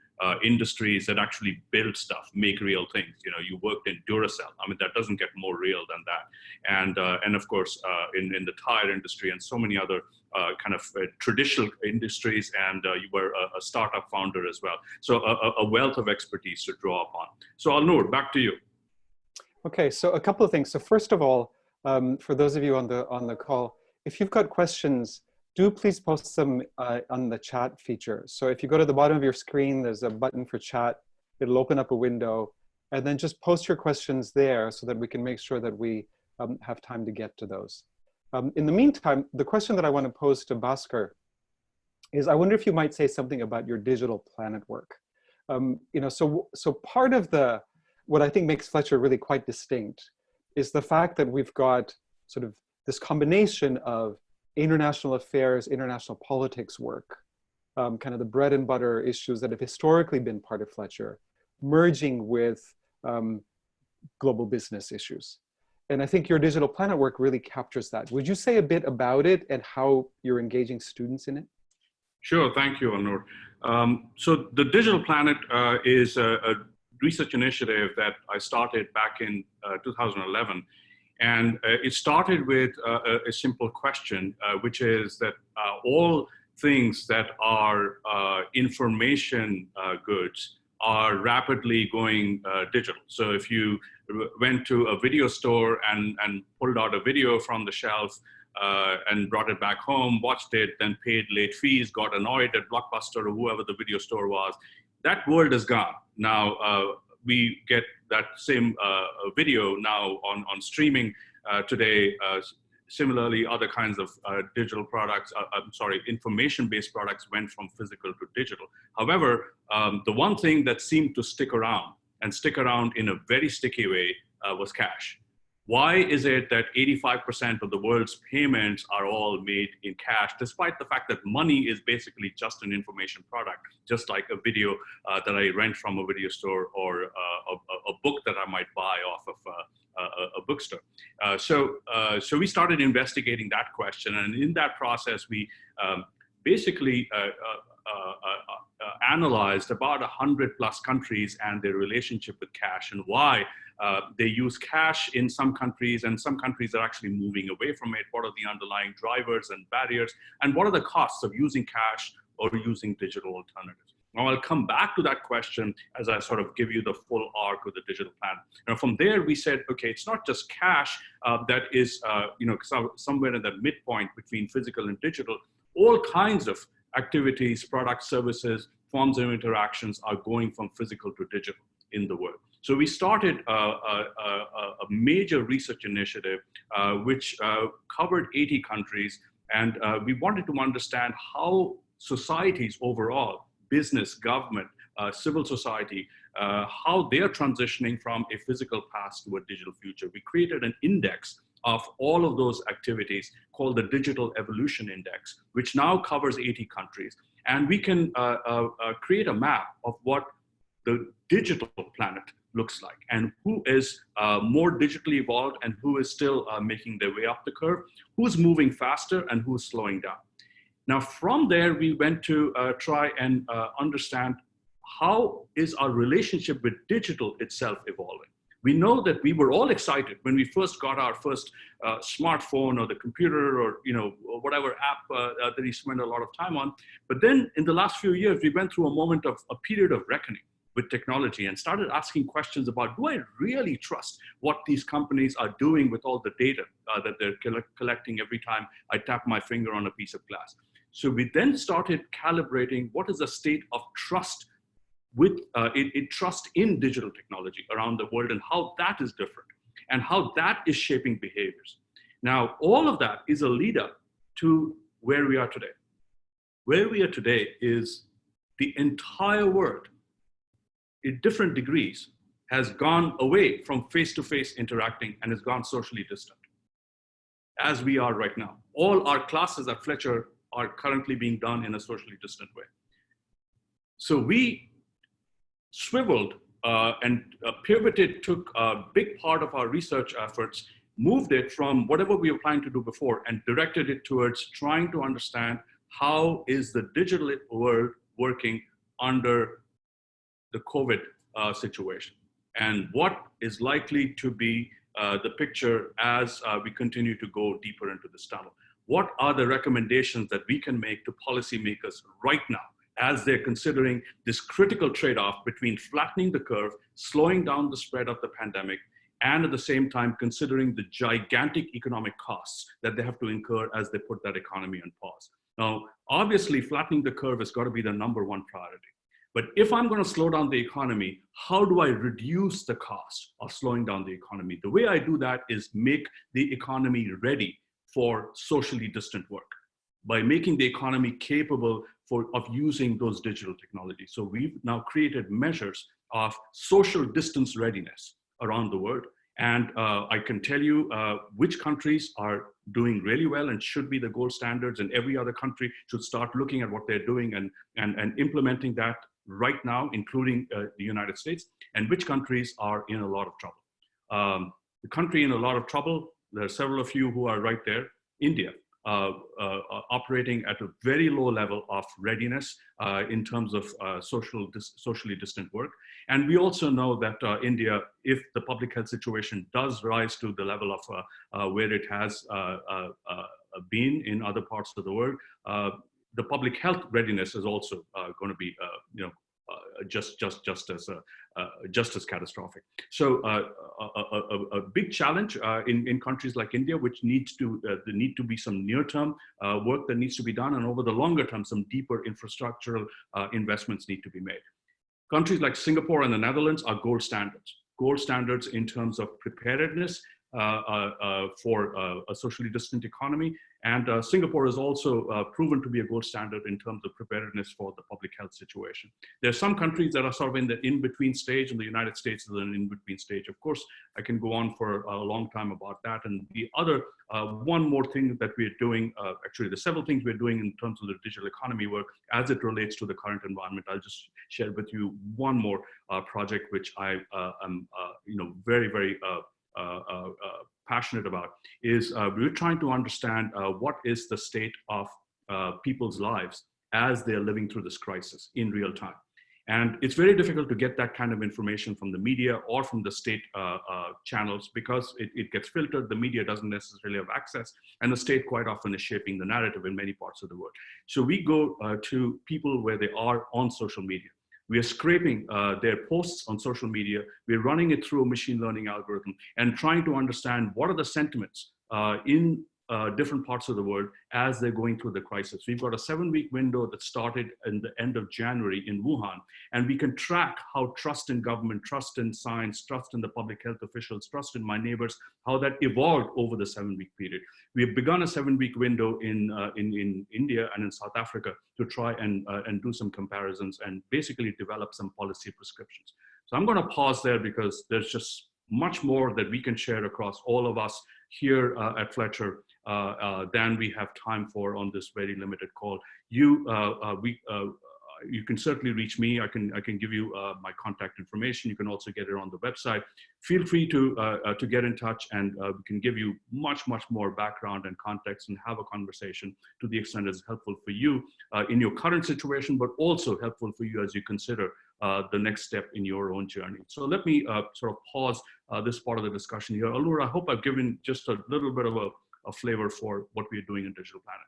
industries that actually build stuff, make real things. You know, you worked in Duracell. I mean, that doesn't get more real than that. And of course, in the tire industry and so many other kind of traditional industries, and you were a startup founder as well. So a wealth of expertise to draw upon. So Alnoor, back to you. Okay, so a couple of things. So first of all, for those of you on the call, if you've got questions, do please post them on the chat feature. So if you go to the bottom of your screen, there's a button for chat. It'll open up a window, and then just post your questions there so that we can make sure that we have time to get to those. In the meantime, the question that I want to pose to Bhaskar is, I wonder if you might say something about your digital planet work. You know, so part of what I think makes Fletcher really quite distinct is the fact that we've got sort of this combination of international affairs, international politics work, kind of the bread and butter issues that have historically been part of Fletcher, merging with global business issues. And I think your digital planet work really captures that. Would you say a bit about it and how you're engaging students in it? Sure, thank you, Alnoor. So the Digital Planet is a research initiative that I started back in 2011. And it started with a simple question, which is that all things that are information goods are rapidly going digital. So if you went to a video store and pulled out a video from the shelf and brought it back home, watched it, then paid late fees, got annoyed at Blockbuster or whoever the video store was, that world is gone. Now, we get that same video now on streaming today. Similarly, other kinds of digital products, information-based products went from physical to digital. However, the one thing that seemed to stick around in a very sticky way was cash. Why is it that 85% of the world's payments are all made in cash, despite the fact that money is basically just an information product, just like a video that I rent from a video store, or a book that I might buy off of a bookstore. So we started investigating that question, and in that process, we basically analyzed about 100+ countries and their relationship with cash, and why they use cash in some countries, and some countries are actually moving away from it. What are the underlying drivers and barriers, and what are the costs of using cash or using digital alternatives? Now, I'll come back to that question as I sort of give you the full arc of the digital plan. Now, from there, we said, okay, it's not just cash that is somewhere in that midpoint between physical and digital. All kinds of activities, products, services, forms of interactions are going from physical to digital in the world. So we started a major research initiative which covered 80 countries, and we wanted to understand how societies overall, business, government, civil society, how they're transitioning from a physical past to a digital future. We created an index of all of those activities called the Digital Evolution Index, which now covers 80 countries. And we can create a map of what the digital planet looks like and who is more digitally evolved and who is still making their way up the curve, who's moving faster and who's slowing down. Now, from there, we went to try and understand how is our relationship with digital itself evolving. We know that we were all excited when we first got our first smartphone or the computer or whatever app that we spent a lot of time on. But then in the last few years, we went through a period of reckoning with technology and started asking questions about, do I really trust what these companies are doing with all the data that they're collecting every time I tap my finger on a piece of glass? So we then started calibrating what is the state of trust with trust in digital technology around the world and how that is different and how that is shaping behaviors. Now, all of that is a lead up to where we are today. Where we are today is the entire world, in different degrees, has gone away from face-to-face interacting and has gone socially distant, as we are right now. All our classes at Fletcher are currently being done in a socially distant way. So we swiveled and pivoted, took a big part of our research efforts, moved it from whatever we were planning to do before and directed it towards trying to understand how is the digital world working under the COVID situation and what is likely to be the picture as we continue to go deeper into this tunnel. What are the recommendations that we can make to policymakers right now as they're considering this critical trade-off between flattening the curve, slowing down the spread of the pandemic, and at the same time considering the gigantic economic costs that they have to incur as they put that economy on pause. Now, obviously, flattening the curve has got to be the #1 priority. But if I'm going to slow down the economy, how do I reduce the cost of slowing down the economy? The way I do that is make the economy ready for socially distant work by making the economy capable of using those digital technologies. So we've now created measures of social distance readiness around the world. And I can tell you which countries are doing really well and should be the gold standards, and every other country should start looking at what they're doing and implementing that right now, including the United States, and which countries are in a lot of trouble. The country in a lot of trouble, there are several of you who are right there, India. Operating at a very low level of readiness in terms of socially distant work. And we also know that India, if the public health situation does rise to the level of where it has been in other parts of the world, the public health readiness is also going to be just as catastrophic. So a big challenge in countries like India, which needs to there need to be some near-term work that needs to be done, and over the longer term, some deeper infrastructural investments need to be made. Countries like Singapore and the Netherlands are gold standards in terms of preparedness for a socially distant economy. And Singapore is also proven to be a gold standard in terms of preparedness for the public health situation. There are some countries that are sort of in the in-between stage, and the United States is an in-between stage. Of course, I can go on for a long time about that. And the other, one more thing that we're doing, actually there's several things we're doing in terms of the digital economy work as it relates to the current environment. I'll just share with you one more project which I am very, very passionate about, is we're trying to understand what is the state of people's lives as they're living through this crisis in real time. And it's very difficult to get that kind of information from the media or from the state channels, because it gets filtered. The media doesn't necessarily have access, and the state quite often is shaping the narrative in many parts of the world. So we go to people where they are on social media. We are scraping their posts on social media. We're running it through a machine learning algorithm and trying to understand what are the sentiments in different parts of the world as they're going through the crisis. We've got a 7-week window that started in the end of January in Wuhan, and we can track how trust in government, trust in science, trust in the public health officials, trust in my neighbors, how that evolved over the 7-week period. We have begun a 7-week window in India and in South Africa to try and do some comparisons and basically develop some policy prescriptions. So I'm going to pause there because there's just much more that we can share across all of us here at Fletcher than we have time for on this very limited call. You can certainly reach me. I can give you my contact information. You can also get it on the website. Feel free to get in touch, and we can give you much more background and context and have a conversation to the extent it's helpful for you in your current situation, but also helpful for you as you consider the next step in your own journey. So let me sort of pause this part of the discussion here. Allure, I hope I've given just a little bit of a flavor for what we're doing in Digital Planet.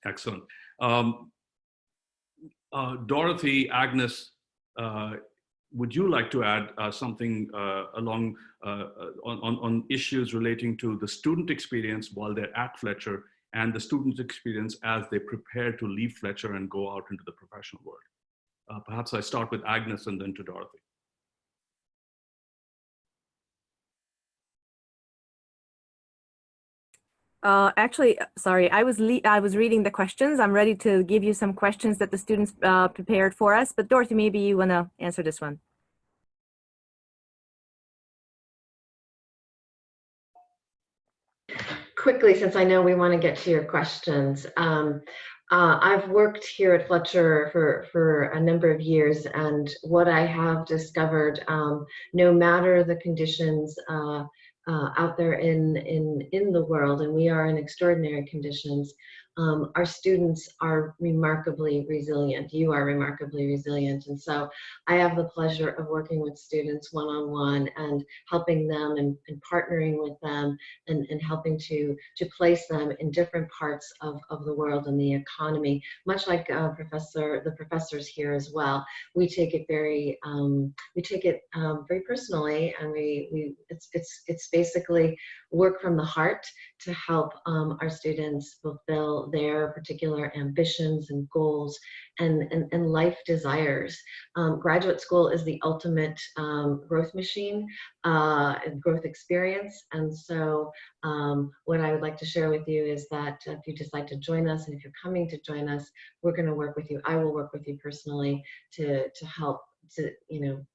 Excellent. Dorothy, Agnes, would you like to add something along on issues relating to the student experience while they're at Fletcher and the student experience as they prepare to leave Fletcher and go out into the professional world? Perhaps I start with Agnes and then to Dorothy. Actually, sorry, I was reading the questions. I'm ready to give you some questions that the students prepared for us. But Dorothy, maybe you want to answer this one. Quickly, since I know we want to get to your questions. I've worked here at Fletcher for a number of years, and what I have discovered, no matter the conditions out there in the world, and we are in extraordinary conditions, our students are remarkably resilient. You are remarkably resilient. And so I have the pleasure of working with students one-on-one and helping them and partnering with them and helping to place them in different parts of the world and the economy, much like the professors here as well. We take it very personally, and it's basically work from the heart to help our students fulfill their particular ambitions and goals and life desires. Graduate school is the ultimate growth machine and growth experience. And so what I would like to share with you is that if you decide to join us, and if you're coming to join us, we're going to work with you. I will work with you personally to help to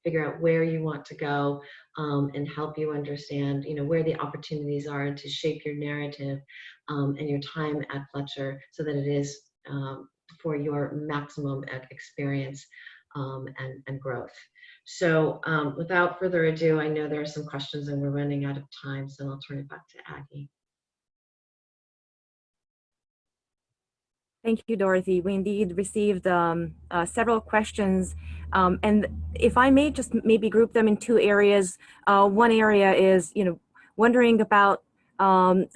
figure out where you want to go and help you understand where the opportunities are, and to shape your narrative and your time at Fletcher so that it is for your maximum experience and growth. So without further ado, I know there are some questions and we're running out of time, so I'll turn it back to Aggie. Thank you, Dorothy. We indeed received several questions, and if I may just maybe group them in two areas. One area is, wondering about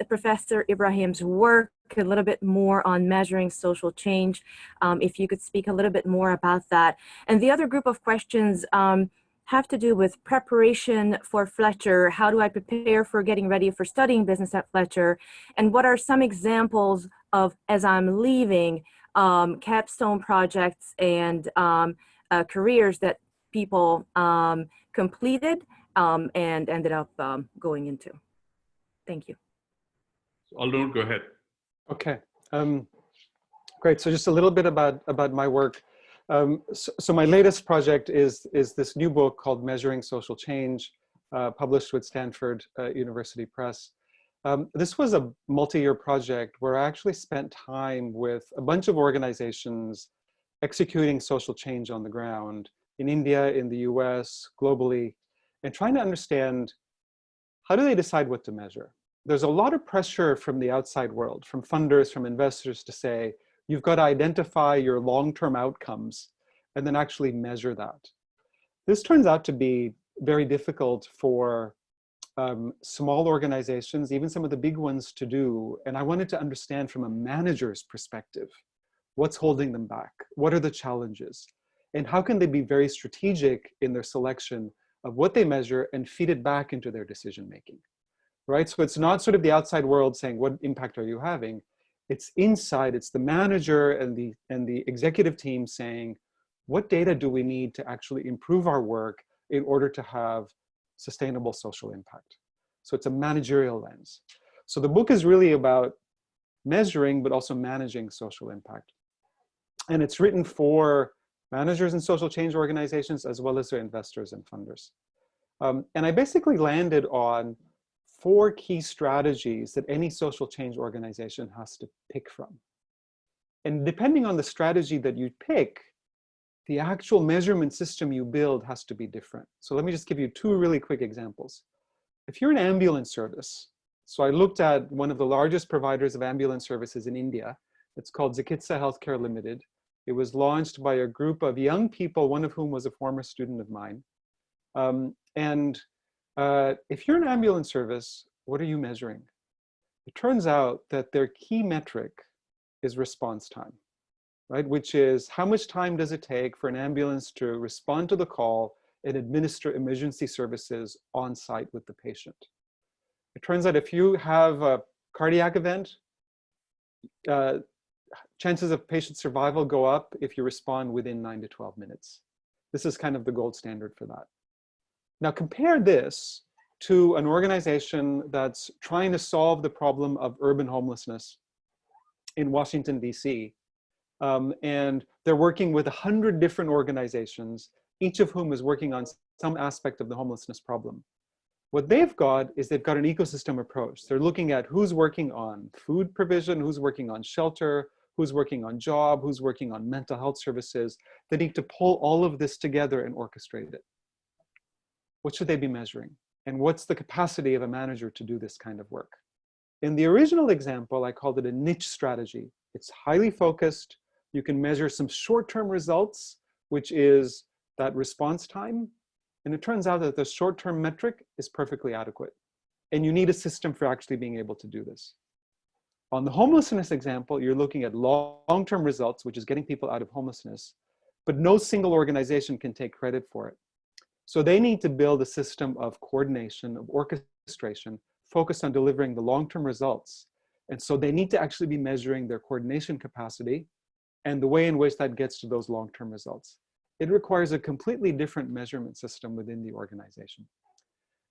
Professor Ibrahim's work, a little bit more on measuring social change. If you could speak a little bit more about that. And the other group of questions have to do with preparation for Fletcher. How do I prepare for getting ready for studying business at Fletcher? And what are some examples of, as I'm leaving, capstone projects and careers that people completed and ended up going into? Thank you. Alnur, go ahead. Okay, great. So just a little bit about my work. So my latest project is this new book called Measuring Social Change, published with Stanford University Press. This was a multi-year project where I actually spent time with a bunch of organizations executing social change on the ground in India, in the US, globally, and trying to understand how do they decide what to measure. There's a lot of pressure from the outside world, from funders, from investors, to say, you've got to identify your long-term outcomes and then actually measure that. This turns out to be very difficult for small organizations, even some of the big ones, to do. And I wanted to understand from a manager's perspective, what's holding them back? What are the challenges? And how can they be very strategic in their selection of what they measure and feed it back into their decision-making, right? So it's not sort of the outside world saying, what impact are you having? It's inside, it's the manager and the executive team saying, what data do we need to actually improve our work in order to have sustainable social impact? So it's a managerial lens. So the book is really about measuring, but also managing social impact. And it's written for managers and social change organizations, as well as their investors and funders. And I basically landed on 4 key strategies that any social change organization has to pick from. And depending on the strategy that you pick, the actual measurement system you build has to be different. So let me just give you 2 really quick examples. If you're an ambulance service, so I looked at one of the largest providers of ambulance services in India. It's called Zakitsa Healthcare Limited. It was launched by a group of young people, one of whom was a former student of mine. If you're an ambulance service, what are you measuring? It turns out that their key metric is response time, right? Which is how much time does it take for an ambulance to respond to the call and administer emergency services on site with the patient. It turns out if you have a cardiac event, chances of patient survival go up if you respond within 9 to 12 minutes. This is kind of the gold standard for that. Now compare this to an organization that's trying to solve the problem of urban homelessness in Washington, DC. And they're working with 100 different organizations, each of whom is working on some aspect of the homelessness problem. What they've got is they've got an ecosystem approach. They're looking at who's working on food provision, who's working on shelter, who's working on job, who's working on mental health services. They need to pull all of this together and orchestrate it. What should they be measuring? And what's the capacity of a manager to do this kind of work? In the original example, I called it a niche strategy. It's highly focused. You can measure some short-term results, which is that response time. And it turns out that the short-term metric is perfectly adequate. And you need a system for actually being able to do this. On the homelessness example, you're looking at long-term results, which is getting people out of homelessness, but no single organization can take credit for it. So they need to build a system of coordination, of orchestration, focused on delivering the long-term results. And so they need to actually be measuring their coordination capacity and the way in which that gets to those long-term results. It requires a completely different measurement system within the organization.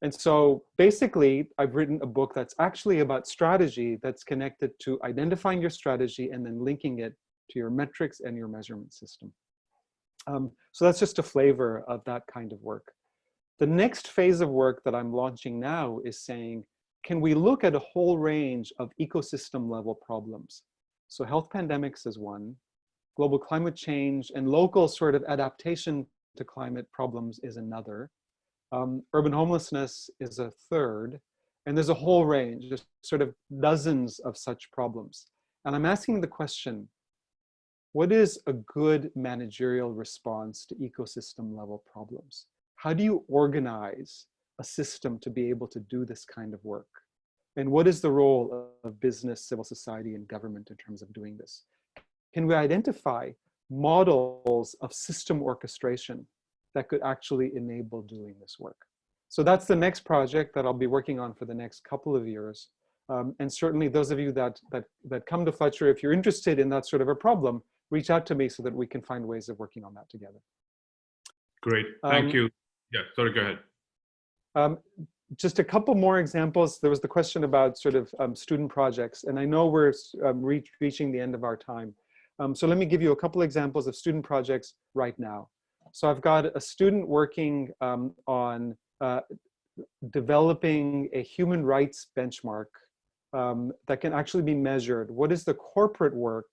And so basically, I've written a book that's actually about strategy that's connected to identifying your strategy and then linking it to your metrics and your measurement system. So that's just a flavor of that kind of work. The next phase of work that I'm launching now is saying, can we look at a whole range of ecosystem level problems? So health pandemics is one, global climate change and local sort of adaptation to climate problems is another. Urban homelessness is a third, and there's a whole range, there's sort of dozens of such problems. And I'm asking the question, what is a good managerial response to ecosystem level problems? How do you organize a system to be able to do this kind of work? And what is the role of business, civil society, and government in terms of doing this? Can we identify models of system orchestration that could actually enable doing this work? So that's the next project that I'll be working on for the next couple of years. And certainly those of you that come to Fletcher, if you're interested in that sort of a problem, reach out to me so that we can find ways of working on that together. Great, thank you. Yeah, sorry, go ahead. Just a couple more examples. There was the question about sort of student projects, and I know we're reaching the end of our time. So let me give you a couple examples of student projects right now. So I've got a student working on developing a human rights benchmark that can actually be measured. What is the corporate work?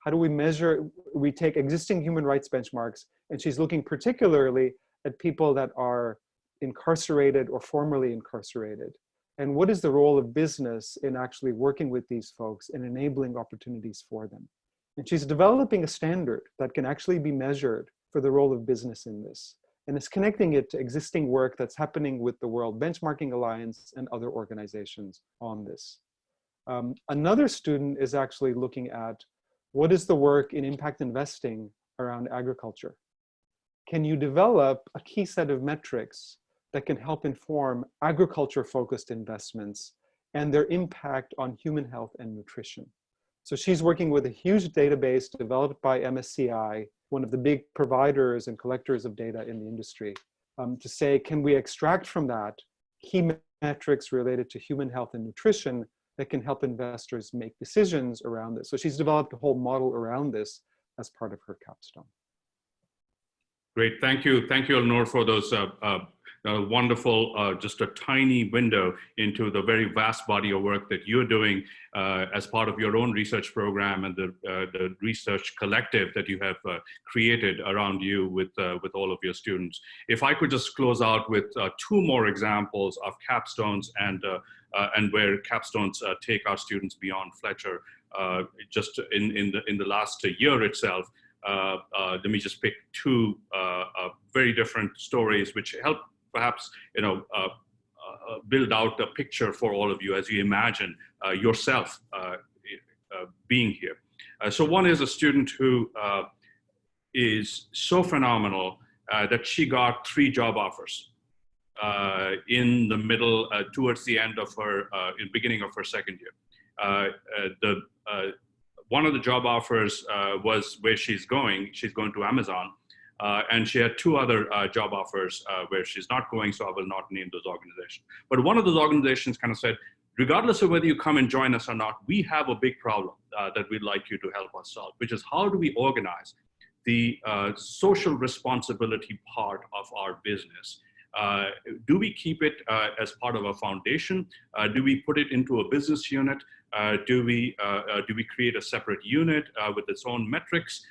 How do we measure? We take existing human rights benchmarks, and she's looking particularly at people that are incarcerated or formerly incarcerated. And what is the role of business in actually working with these folks and enabling opportunities for them? And she's developing a standard that can actually be measured for the role of business in this. And it's connecting it to existing work that's happening with the World Benchmarking Alliance and other organizations on this. Another student is actually looking at what is the work in impact investing around agriculture? Can you develop a key set of metrics that can help inform agriculture-focused investments and their impact on human health and nutrition? So she's working with a huge database developed by MSCI, one of the big providers and collectors of data in the industry, to say, can we extract from that key metrics related to human health and nutrition that can help investors make decisions around this? So she's developed a whole model around this as part of her capstone. Great, thank you, Eleanor, for those wonderful, just a tiny window into the very vast body of work that you're doing as part of your own research program and the research collective that you have created around you with all of your students. If I could just close out with two more examples of capstones and where capstones take our students beyond Fletcher. Just in the last year itself, let me just pick two very different stories which help perhaps build out a picture for all of you as you imagine yourself being here. So one is a student who is so phenomenal that she got 3 job offers in the middle, towards the end of her, in beginning of her second year. One of the job offers was where she's going to Amazon. And she had 2 other job offers where she's not going, so I will not name those organizations. But one of those organizations kind of said, regardless of whether you come and join us or not, we have a big problem that we'd like you to help us solve, which is how do we organize the social responsibility part of our business? Do we keep it as part of a foundation? Do we put it into a business unit? Do we create a separate unit with its own metrics?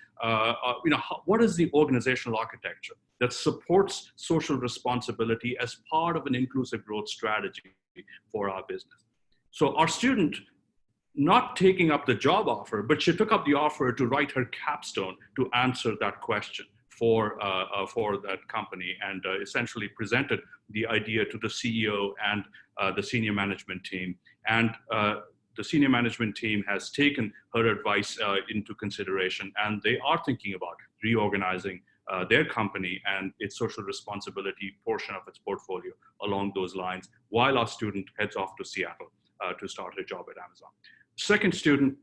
What is the organizational architecture that supports social responsibility as part of an inclusive growth strategy for our business? So our student, not taking up the job offer, but she took up the offer to write her capstone to answer that question for that company, and essentially presented the idea to the CEO and the senior management team. And the senior management team has taken her advice into consideration, and they are thinking about reorganizing their company and its social responsibility portion of its portfolio along those lines, while our student heads off to Seattle to start her job at Amazon. Second student,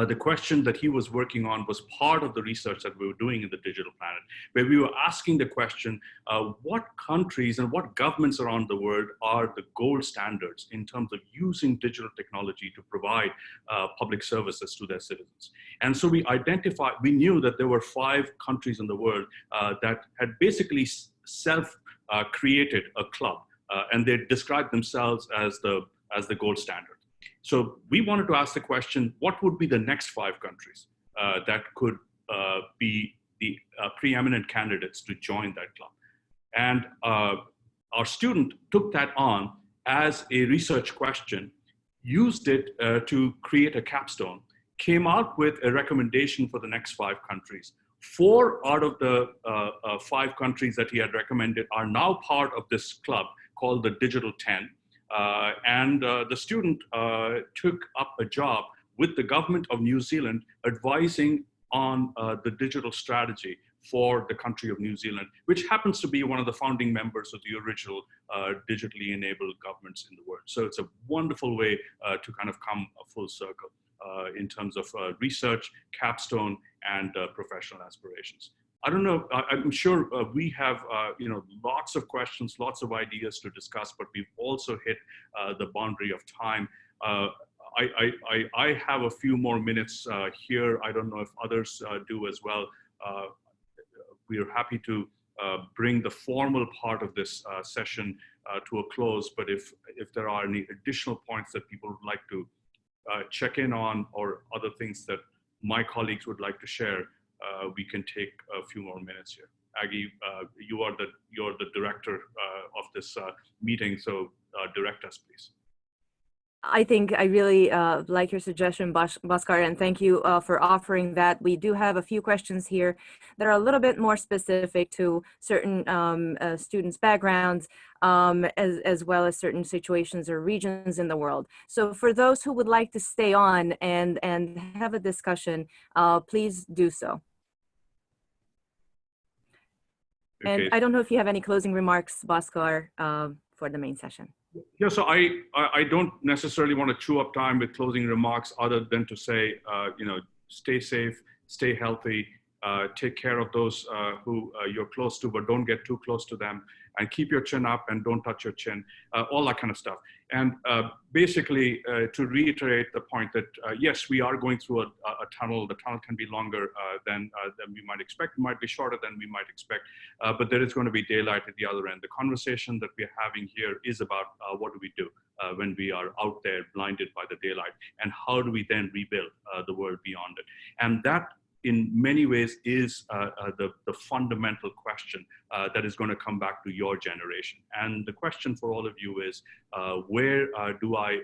the question that he was working on was part of the research that we were doing in the Digital Planet, where we were asking the question, what countries and what governments around the world are the gold standards in terms of using digital technology to provide public services to their citizens? And so we knew that there were 5 countries in the world that had basically self-created a club, and they described themselves as the gold standard. So we wanted to ask the question, what would be the next 5 countries that could be the preeminent candidates to join that club? And our student took that on as a research question, used it to create a capstone, came out with a recommendation for the next 5 countries. 4 out of the 5 countries that he had recommended are now part of this club called the Digital 10. And the student took up a job with the government of New Zealand advising on the digital strategy for the country of New Zealand, which happens to be one of the founding members of the original digitally enabled governments in the world. So it's a wonderful way to kind of come full circle in terms of research, capstone, and professional aspirations. I don't know, I'm sure we have lots of questions, lots of ideas to discuss, but we've also hit the boundary of time. I have a few more minutes here. I don't know if others do as well. We are happy to bring the formal part of this session to a close, but if there are any additional points that people would like to check in on, or other things that my colleagues would like to share, we can take a few more minutes here. Aggie, you're the director of this meeting, so direct us, please. I think I really like your suggestion, Bhaskar, and thank you for offering that. We do have a few questions here that are a little bit more specific to certain students' backgrounds, as well as certain situations or regions in the world. So for those who would like to stay on and have a discussion, please do so. Okay. And I don't know if you have any closing remarks, Bhaskar, for the main session. Yeah, so I don't necessarily want to chew up time with closing remarks other than to say, stay safe, stay healthy, take care of those who you're close to, but don't get too close to them. and keep your chin up and don't touch your chin, all that kind of stuff. And basically, to reiterate the point that yes, we are going through a tunnel. The tunnel can be longer than we might expect, might be shorter than we might expect, but there is going to be daylight at the other end. The conversation that we're having here is about what do we do when we are out there blinded by the daylight, and how do we then rebuild the world beyond it. And that, in many ways, is the fundamental question that is going to come back to your generation. And the question for all of you is, where do I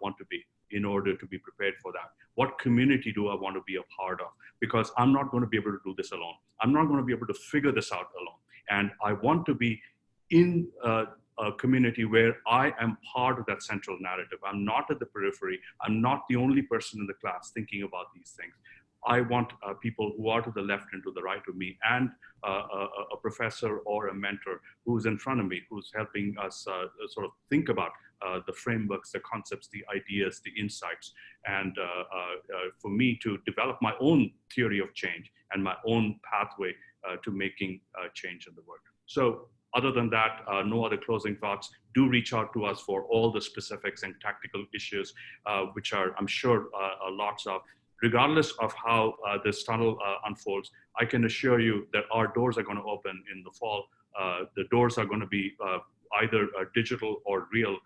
want to be in order to be prepared for that? What community do I want to be a part of? Because I'm not going to be able to do this alone. I'm not going to be able to figure this out alone. And I want to be in a community where I am part of that central narrative. I'm not at the periphery. I'm not the only person in the class thinking about these things. I want people who are to the left and to the right of me, and a professor or a mentor who's in front of me, who's helping us sort of think about the frameworks, the concepts, the ideas, the insights, and for me to develop my own theory of change and my own pathway to making change in the world. So other than that, no other closing thoughts. Do reach out to us for all the specifics and tactical issues, which are, I'm sure, lots of. Regardless of how this tunnel unfolds, I can assure you that our doors are going to open in the fall. The doors are going to be either digital or real.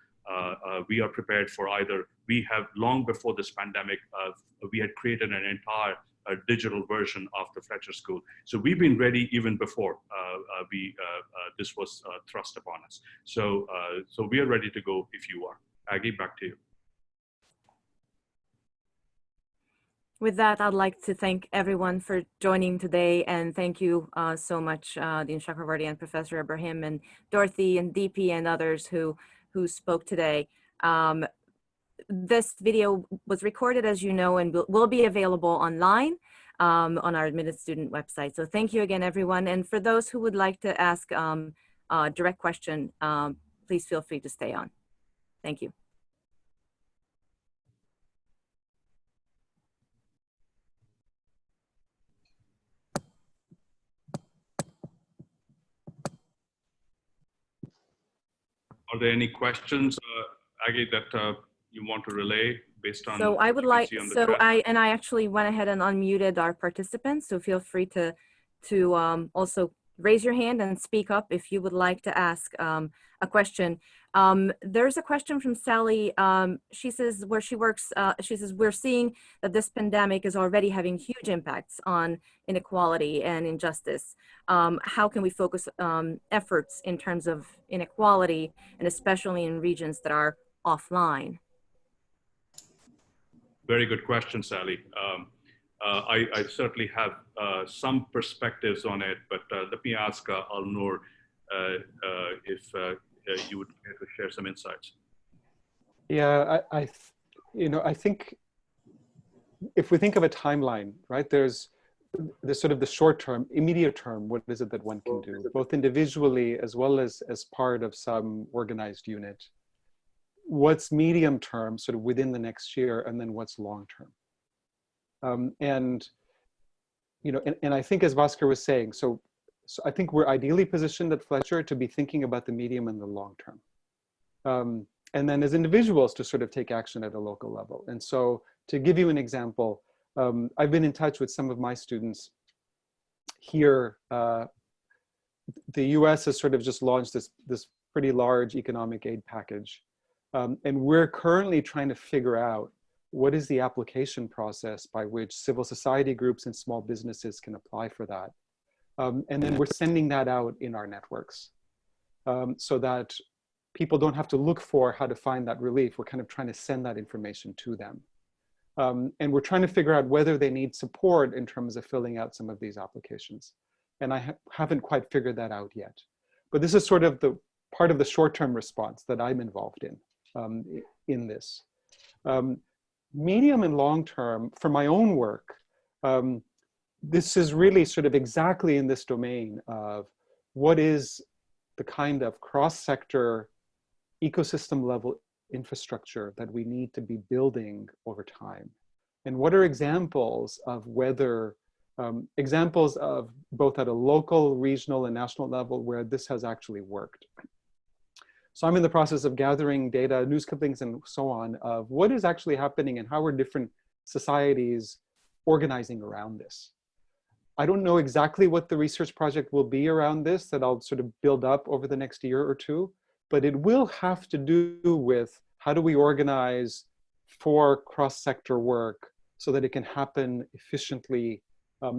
We are prepared for either. We have, long before this pandemic, we had created an entire digital version of the Fletcher School. So we've been ready even before this was thrust upon us. So we are ready to go if you are. Aggie, back to you. With that, I'd like to thank everyone for joining today, and thank you so much, Dean Chakravarty and Professor Ibrahim and Dorothy and DP and others who spoke today. This video was recorded, as you know, and will be available online on our admitted student website. So thank you again, everyone. And for those who would like to ask a direct question, please feel free to stay on. Thank you. Are there any questions, Aggie, that you want to relay based on? So I would like, I actually went ahead and unmuted our participants. So feel free to also raise your hand and speak up if you would like to ask a question. There's a question from Sally. She says, where she works, she says, we're seeing that this pandemic is already having huge impacts on inequality and injustice. How can we focus efforts in terms of inequality, and especially in regions that are offline? Very good question, Sally. I certainly have some perspectives on it, but let me ask Al-Noor if you would care to share some insights. Yeah, I think if we think of a timeline, right, there's sort of the short term, immediate term, what is it that one can do, both individually as well as part of some organized unit. What's medium term, sort of within the next year, and then what's long term. And I think, as Bhaskar was saying, so I think we're ideally positioned at Fletcher to be thinking about the medium and the long term. And then as individuals to sort of take action at a local level. And so to give you an example, I've been in touch with some of my students here. The US has sort of just launched this pretty large economic aid package. And we're currently trying to figure out what is the application process by which civil society groups and small businesses can apply for that. And then we're sending that out in our networks so that people don't have to look for how to find that relief. We're kind of trying to send that information to them. And we're trying to figure out whether they need support in terms of filling out some of these applications. And I haven't quite figured that out yet. But this is sort of the part of the short-term response that I'm involved in this. Medium and long-term, for my own work, this is really sort of exactly in this domain of what is the kind of cross-sector ecosystem level infrastructure that we need to be building over time. And what are examples of whether examples of both at a local, regional, and national level where this has actually worked. So I'm in the process of gathering data, news clippings, and so on of what is actually happening and how are different societies organizing around this. I don't know exactly what the research project will be around this that I'll sort of build up over the next year or two, but it will have to do with how do we organize for cross-sector work so that it can happen efficiently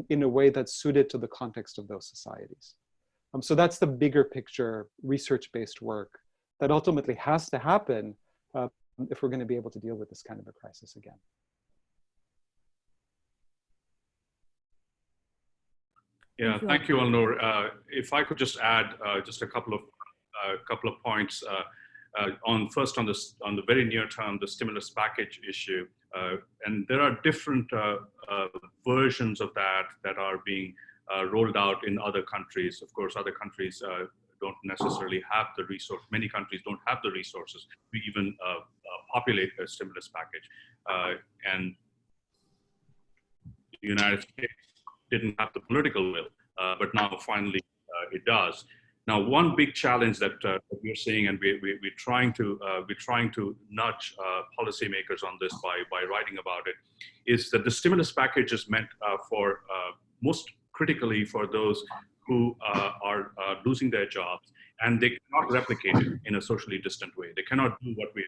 in a way that's suited to the context of those societies. So that's the bigger picture research-based work that ultimately has to happen if we're going to be able to deal with this kind of a crisis again. Yeah, thank you, Alnur. If I could just add just a couple of points on the very near term, the stimulus package issue, and there are different versions of that are being rolled out in other countries. Of course, other countries don't necessarily have the resource. Many countries don't have the resources to even populate a stimulus package, and the United States didn't have the political will, but now finally it does. Now, one big challenge that we're seeing, and we're trying to nudge policymakers on this by writing about it, is that the stimulus package is meant for most critically for those who are losing their jobs, and they cannot replicate it in a socially distant way. They cannot do what we're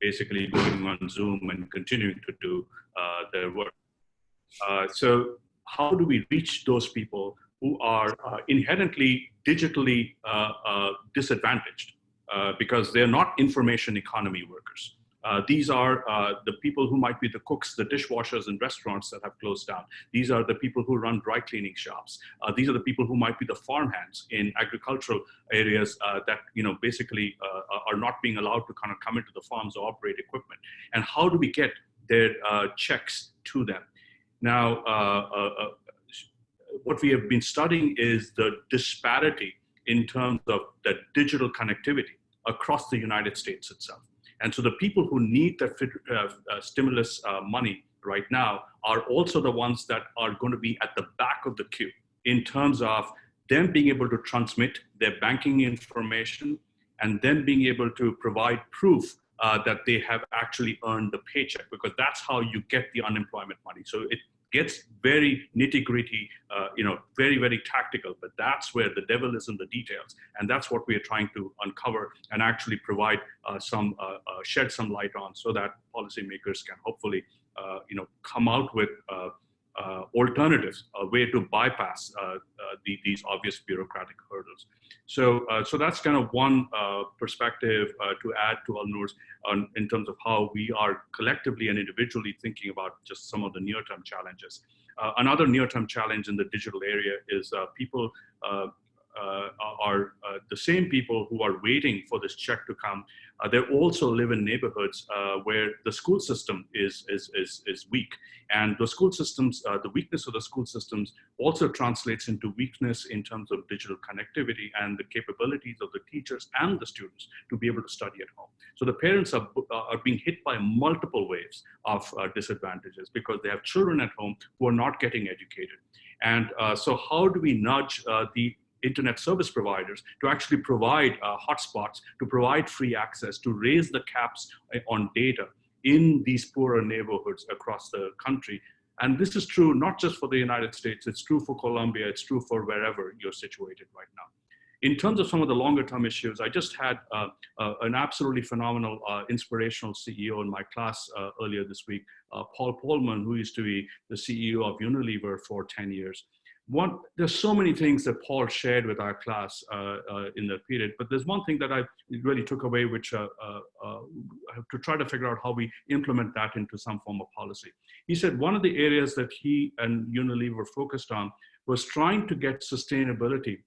basically doing on Zoom and continuing to do their work. So how do we reach those people who are inherently digitally disadvantaged because they're not information economy workers? These are the people who might be the cooks, the dishwashers in restaurants that have closed down. These are the people who run dry cleaning shops. These are the people who might be the farmhands in agricultural areas that basically are not being allowed to kind of come into the farms or operate equipment. And how do we get their checks to them? Now, what we have been studying is the disparity in terms of the digital connectivity across the United States itself. And so the people who need that stimulus money right now are also the ones that are going to be at the back of the queue in terms of them being able to transmit their banking information and then being able to provide proof that they have actually earned the paycheck, because that's how you get the unemployment money. So it gets very nitty-gritty, very, very tactical, but that's where the devil is in the details. And that's what we are trying to uncover and actually provide shed some light on, so that policymakers can hopefully, come out with alternatives, a way to bypass these obvious bureaucratic hurdles. So that's kind of one perspective to add to Alnur's in terms of how we are collectively and individually thinking about just some of the near-term challenges. Another near-term challenge in the digital area is people are the same people who are waiting for this check to come. They also live in neighborhoods where the school system is weak, and the school systems, the weakness of the school systems also translates into weakness in terms of digital connectivity and the capabilities of the teachers and the students to be able to study at home. So the parents are being hit by multiple waves of disadvantages because they have children at home who are not getting educated. And so how do we nudge the internet service providers to actually provide hotspots, to provide free access, to raise the caps on data in these poorer neighborhoods across the country? And this is true not just for the United States, it's true for Colombia, it's true for wherever you're situated right now. In terms of some of the longer term issues, I just had an absolutely phenomenal, inspirational CEO in my class earlier this week, Paul Polman, who used to be the CEO of Unilever for 10 years. There's so many things that Paul shared with our class in that period, but there's one thing that I really took away, which I have to try to figure out how we implement that into some form of policy. He said one of the areas that he and Unilever focused on was trying to get sustainability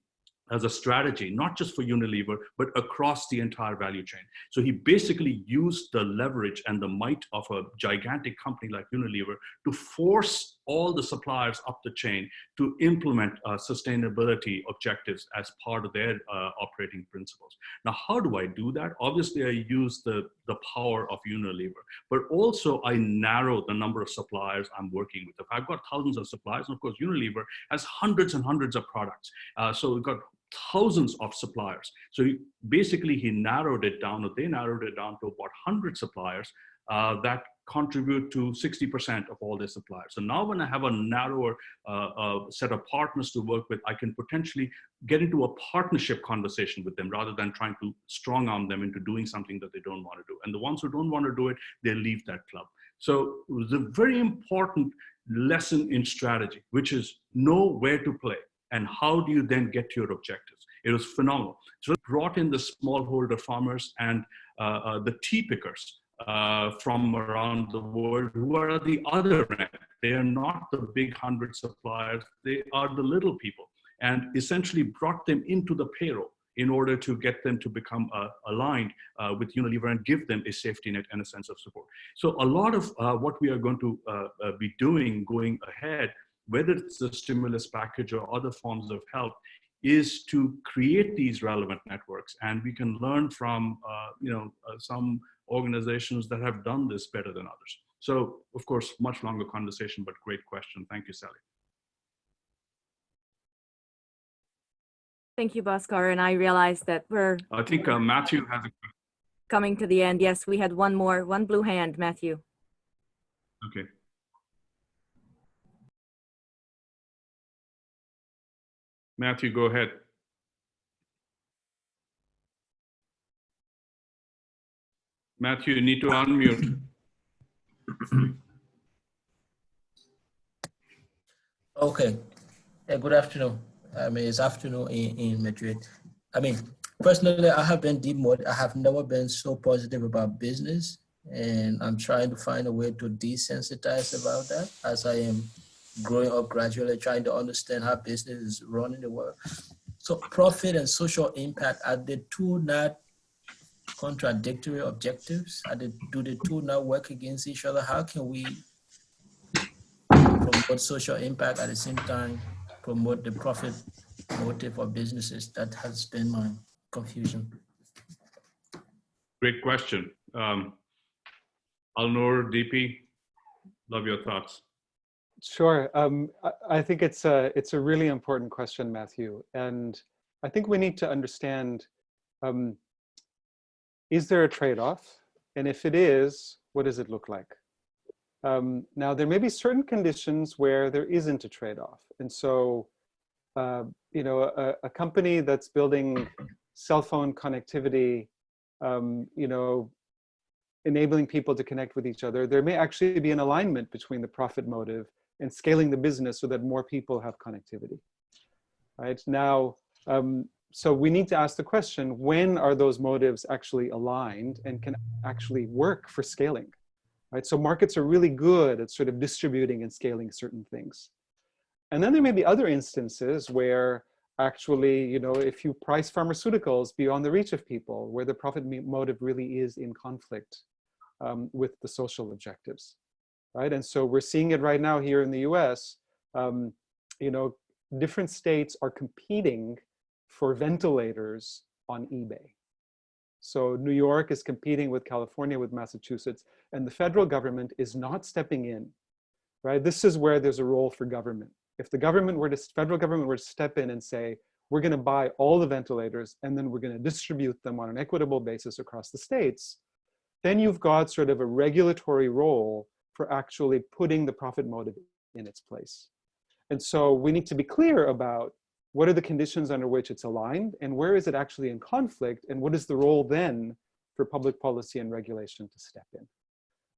as a strategy, not just for Unilever, but across the entire value chain. So he basically used the leverage and the might of a gigantic company like Unilever to force all the suppliers up the chain to implement sustainability objectives as part of their operating principles. Now, how do I do that? Obviously, I use the power of Unilever, but also I narrow the number of suppliers I'm working with. If I've got thousands of suppliers, and of course, Unilever has hundreds and hundreds of products. So we've got thousands of suppliers. So basically, he narrowed it down, or they narrowed it down to about 100 suppliers that contribute to 60% of all their suppliers. So now when I have a narrower set of partners to work with, I can potentially get into a partnership conversation with them rather than trying to strong arm them into doing something that they don't want to do. And the ones who don't want to do it, they leave that club. So it was a very important lesson in strategy, which is know where to play and how do you then get to your objectives. It was phenomenal. So it brought in the smallholder farmers and the tea pickers from around the world who are at the other end. They are not the big 100 suppliers, they are the little people, and essentially brought them into the payroll in order to get them to become aligned with Unilever and give them a safety net and a sense of support. So a lot of what we are going to be doing going ahead, whether it's the stimulus package or other forms of help, is to create these relevant networks. And we can learn from some organizations that have done this better than others. So of course, much longer conversation, but great question. Thank you, Sally. Thank you, Bhaskar. And I realize that I think Matthew has a coming to the end. Yes, we had one blue hand, Matthew. Okay. Matthew, go ahead. Matthew, you need to unmute. Okay. Good afternoon. It's afternoon in Madrid. Personally, I have been deep mode. I have never been so positive about business, and I'm trying to find a way to desensitize about that as I am growing up gradually, trying to understand how business is run in the world. So profit and social impact, are the two not contradictory objectives? Do the two not work against each other? How can we promote social impact at the same time promote the profit motive of businesses? That has been my confusion. Great question. Alnur, DP, love your thoughts. Sure. I think it's a really important question, Matthew. And I think we need to understand, is there a trade-off? And if it is, what does it look like? Now, there may be certain conditions where there isn't a trade-off. And so, a company that's building cell phone connectivity, enabling people to connect with each other, there may actually be an alignment between the profit motive and scaling the business so that more people have connectivity, right? Now, so we need to ask the question, when are those motives actually aligned and can actually work for scaling, right? So markets are really good at sort of distributing and scaling certain things. And then there may be other instances where actually, if you price pharmaceuticals beyond the reach of people, where the profit motive really is in conflict with the social objectives. Right? And so we're seeing it right now here in the US. Different states are competing for ventilators on eBay. So New York is competing with California, with Massachusetts, and the federal government is not stepping in, right? This is where there's a role for government. If the federal government were to step in and say, we're gonna buy all the ventilators and then we're gonna distribute them on an equitable basis across the states, then you've got sort of a regulatory role for actually putting the profit motive in its place. And so we need to be clear about what are the conditions under which it's aligned and where is it actually in conflict, and what is the role then for public policy and regulation to step in.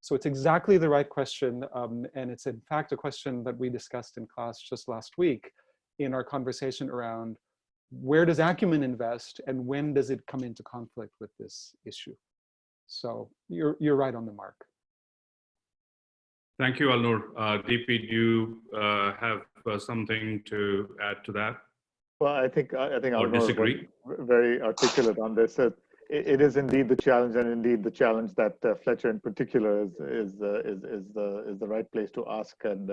So it's exactly the right question, and it's in fact a question that we discussed in class just last week in our conversation around where does Acumen invest and when does it come into conflict with this issue. So you're right on the mark. Thank you, Alnur. DP, do you have something to add to that? Well, I think or disagree? Very articulate on this. It is indeed the challenge, and indeed the challenge that Fletcher in particular is the right place to ask. And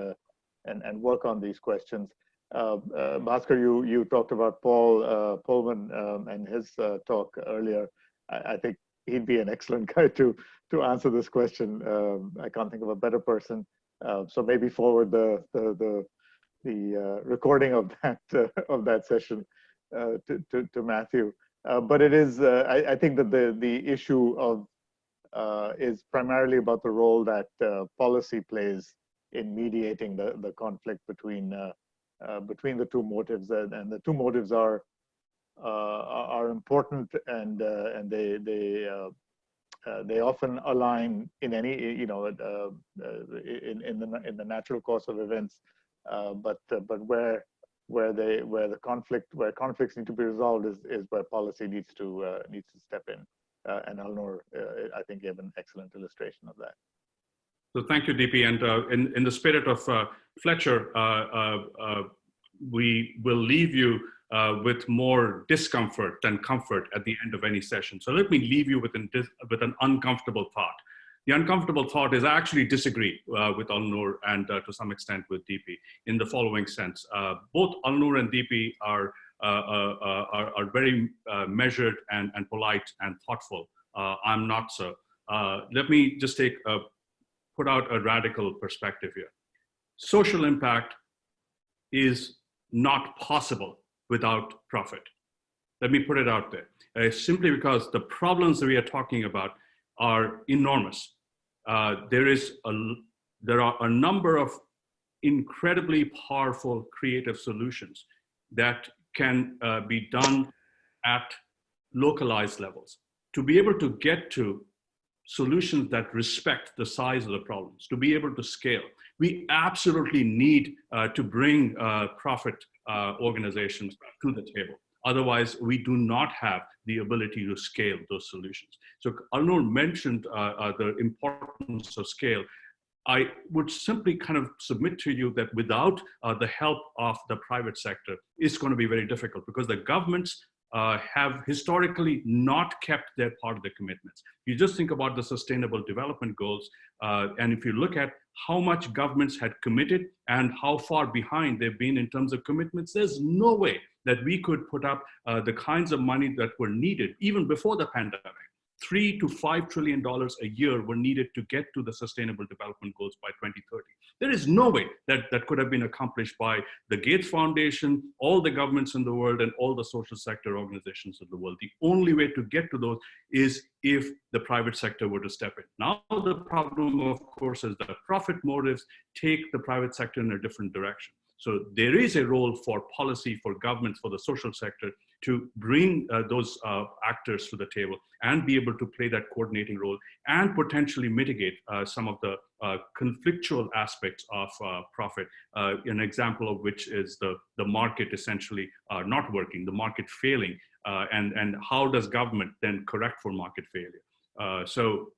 and work on these questions. Bhaskar, you talked about Paul Pullman and his talk earlier. I think he'd be an excellent guy to answer this question. I can't think of a better person. So maybe forward the recording of that session to Matthew. But it is, I think that the issue of is primarily about the role that policy plays in mediating the conflict between the two motives, and the two motives are important, and they often align in any in the natural course of events, but where conflicts need to be resolved is where policy needs to step in, and Alnur I think gave an excellent illustration of that. So thank you, DP, and in the spirit of Fletcher, we will leave you with more discomfort than comfort at the end of any session. So let me leave you with an uncomfortable thought. The uncomfortable thought is I actually disagree with Alnur and to some extent with DP in the following sense. Both Alnur and DP are very measured and polite and thoughtful. I'm not so. Let me just put out a radical perspective here. Social impact is not possible without profit. Let me put it out there. Simply because the problems that we are talking about are enormous. There are a number of incredibly powerful creative solutions that can be done at localized levels. To be able to get to solutions that respect the size of the problems, to be able to scale, we absolutely need to bring profit organizations to the table. Otherwise, we do not have the ability to scale those solutions. So Alnur mentioned the importance of scale. I would simply kind of submit to you that without the help of the private sector, it's going to be very difficult because the governments have historically not kept their part of the commitments. You just think about the Sustainable Development Goals, and if you look at how much governments had committed and how far behind they've been in terms of commitments, there's no way that we could put up the kinds of money that were needed even before the pandemic. $3 to $5 trillion a year were needed to get to the Sustainable Development Goals by 2030. There is no way that could have been accomplished by the Gates Foundation, all the governments in the world, and all the social sector organizations of the world. The only way to get to those is if the private sector were to step in. Now, the problem, of course, is that profit motives take the private sector in a different direction. So there is a role for policy, for governments, for the social sector to bring those actors to the table and be able to play that coordinating role and potentially mitigate some of the conflictual aspects of profit. An example of which is the market essentially not working, the market failing, and how does government then correct for market failure? So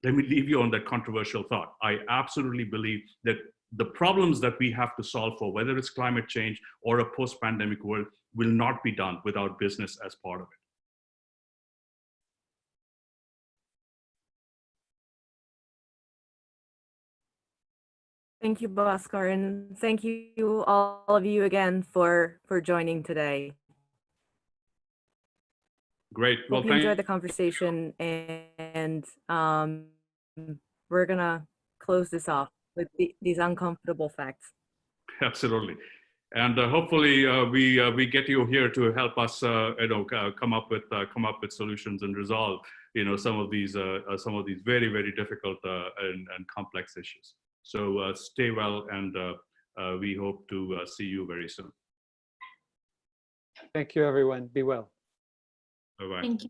let me leave you on that controversial thought. I absolutely believe that the problems that we have to solve for, whether it's climate change or a post-pandemic world, will not be done without business as part of it. Thank you, Bhaskar, and thank you all of you again for joining today. Great. Well, hope you enjoyed the conversation, and we're gonna close this off with these uncomfortable facts. Absolutely, and hopefully we get you here to help us, come up with solutions and resolve, some of these very, very difficult and complex issues. So stay well, and we hope to see you very soon. Thank you, everyone. Be well. Bye-bye. Thank you.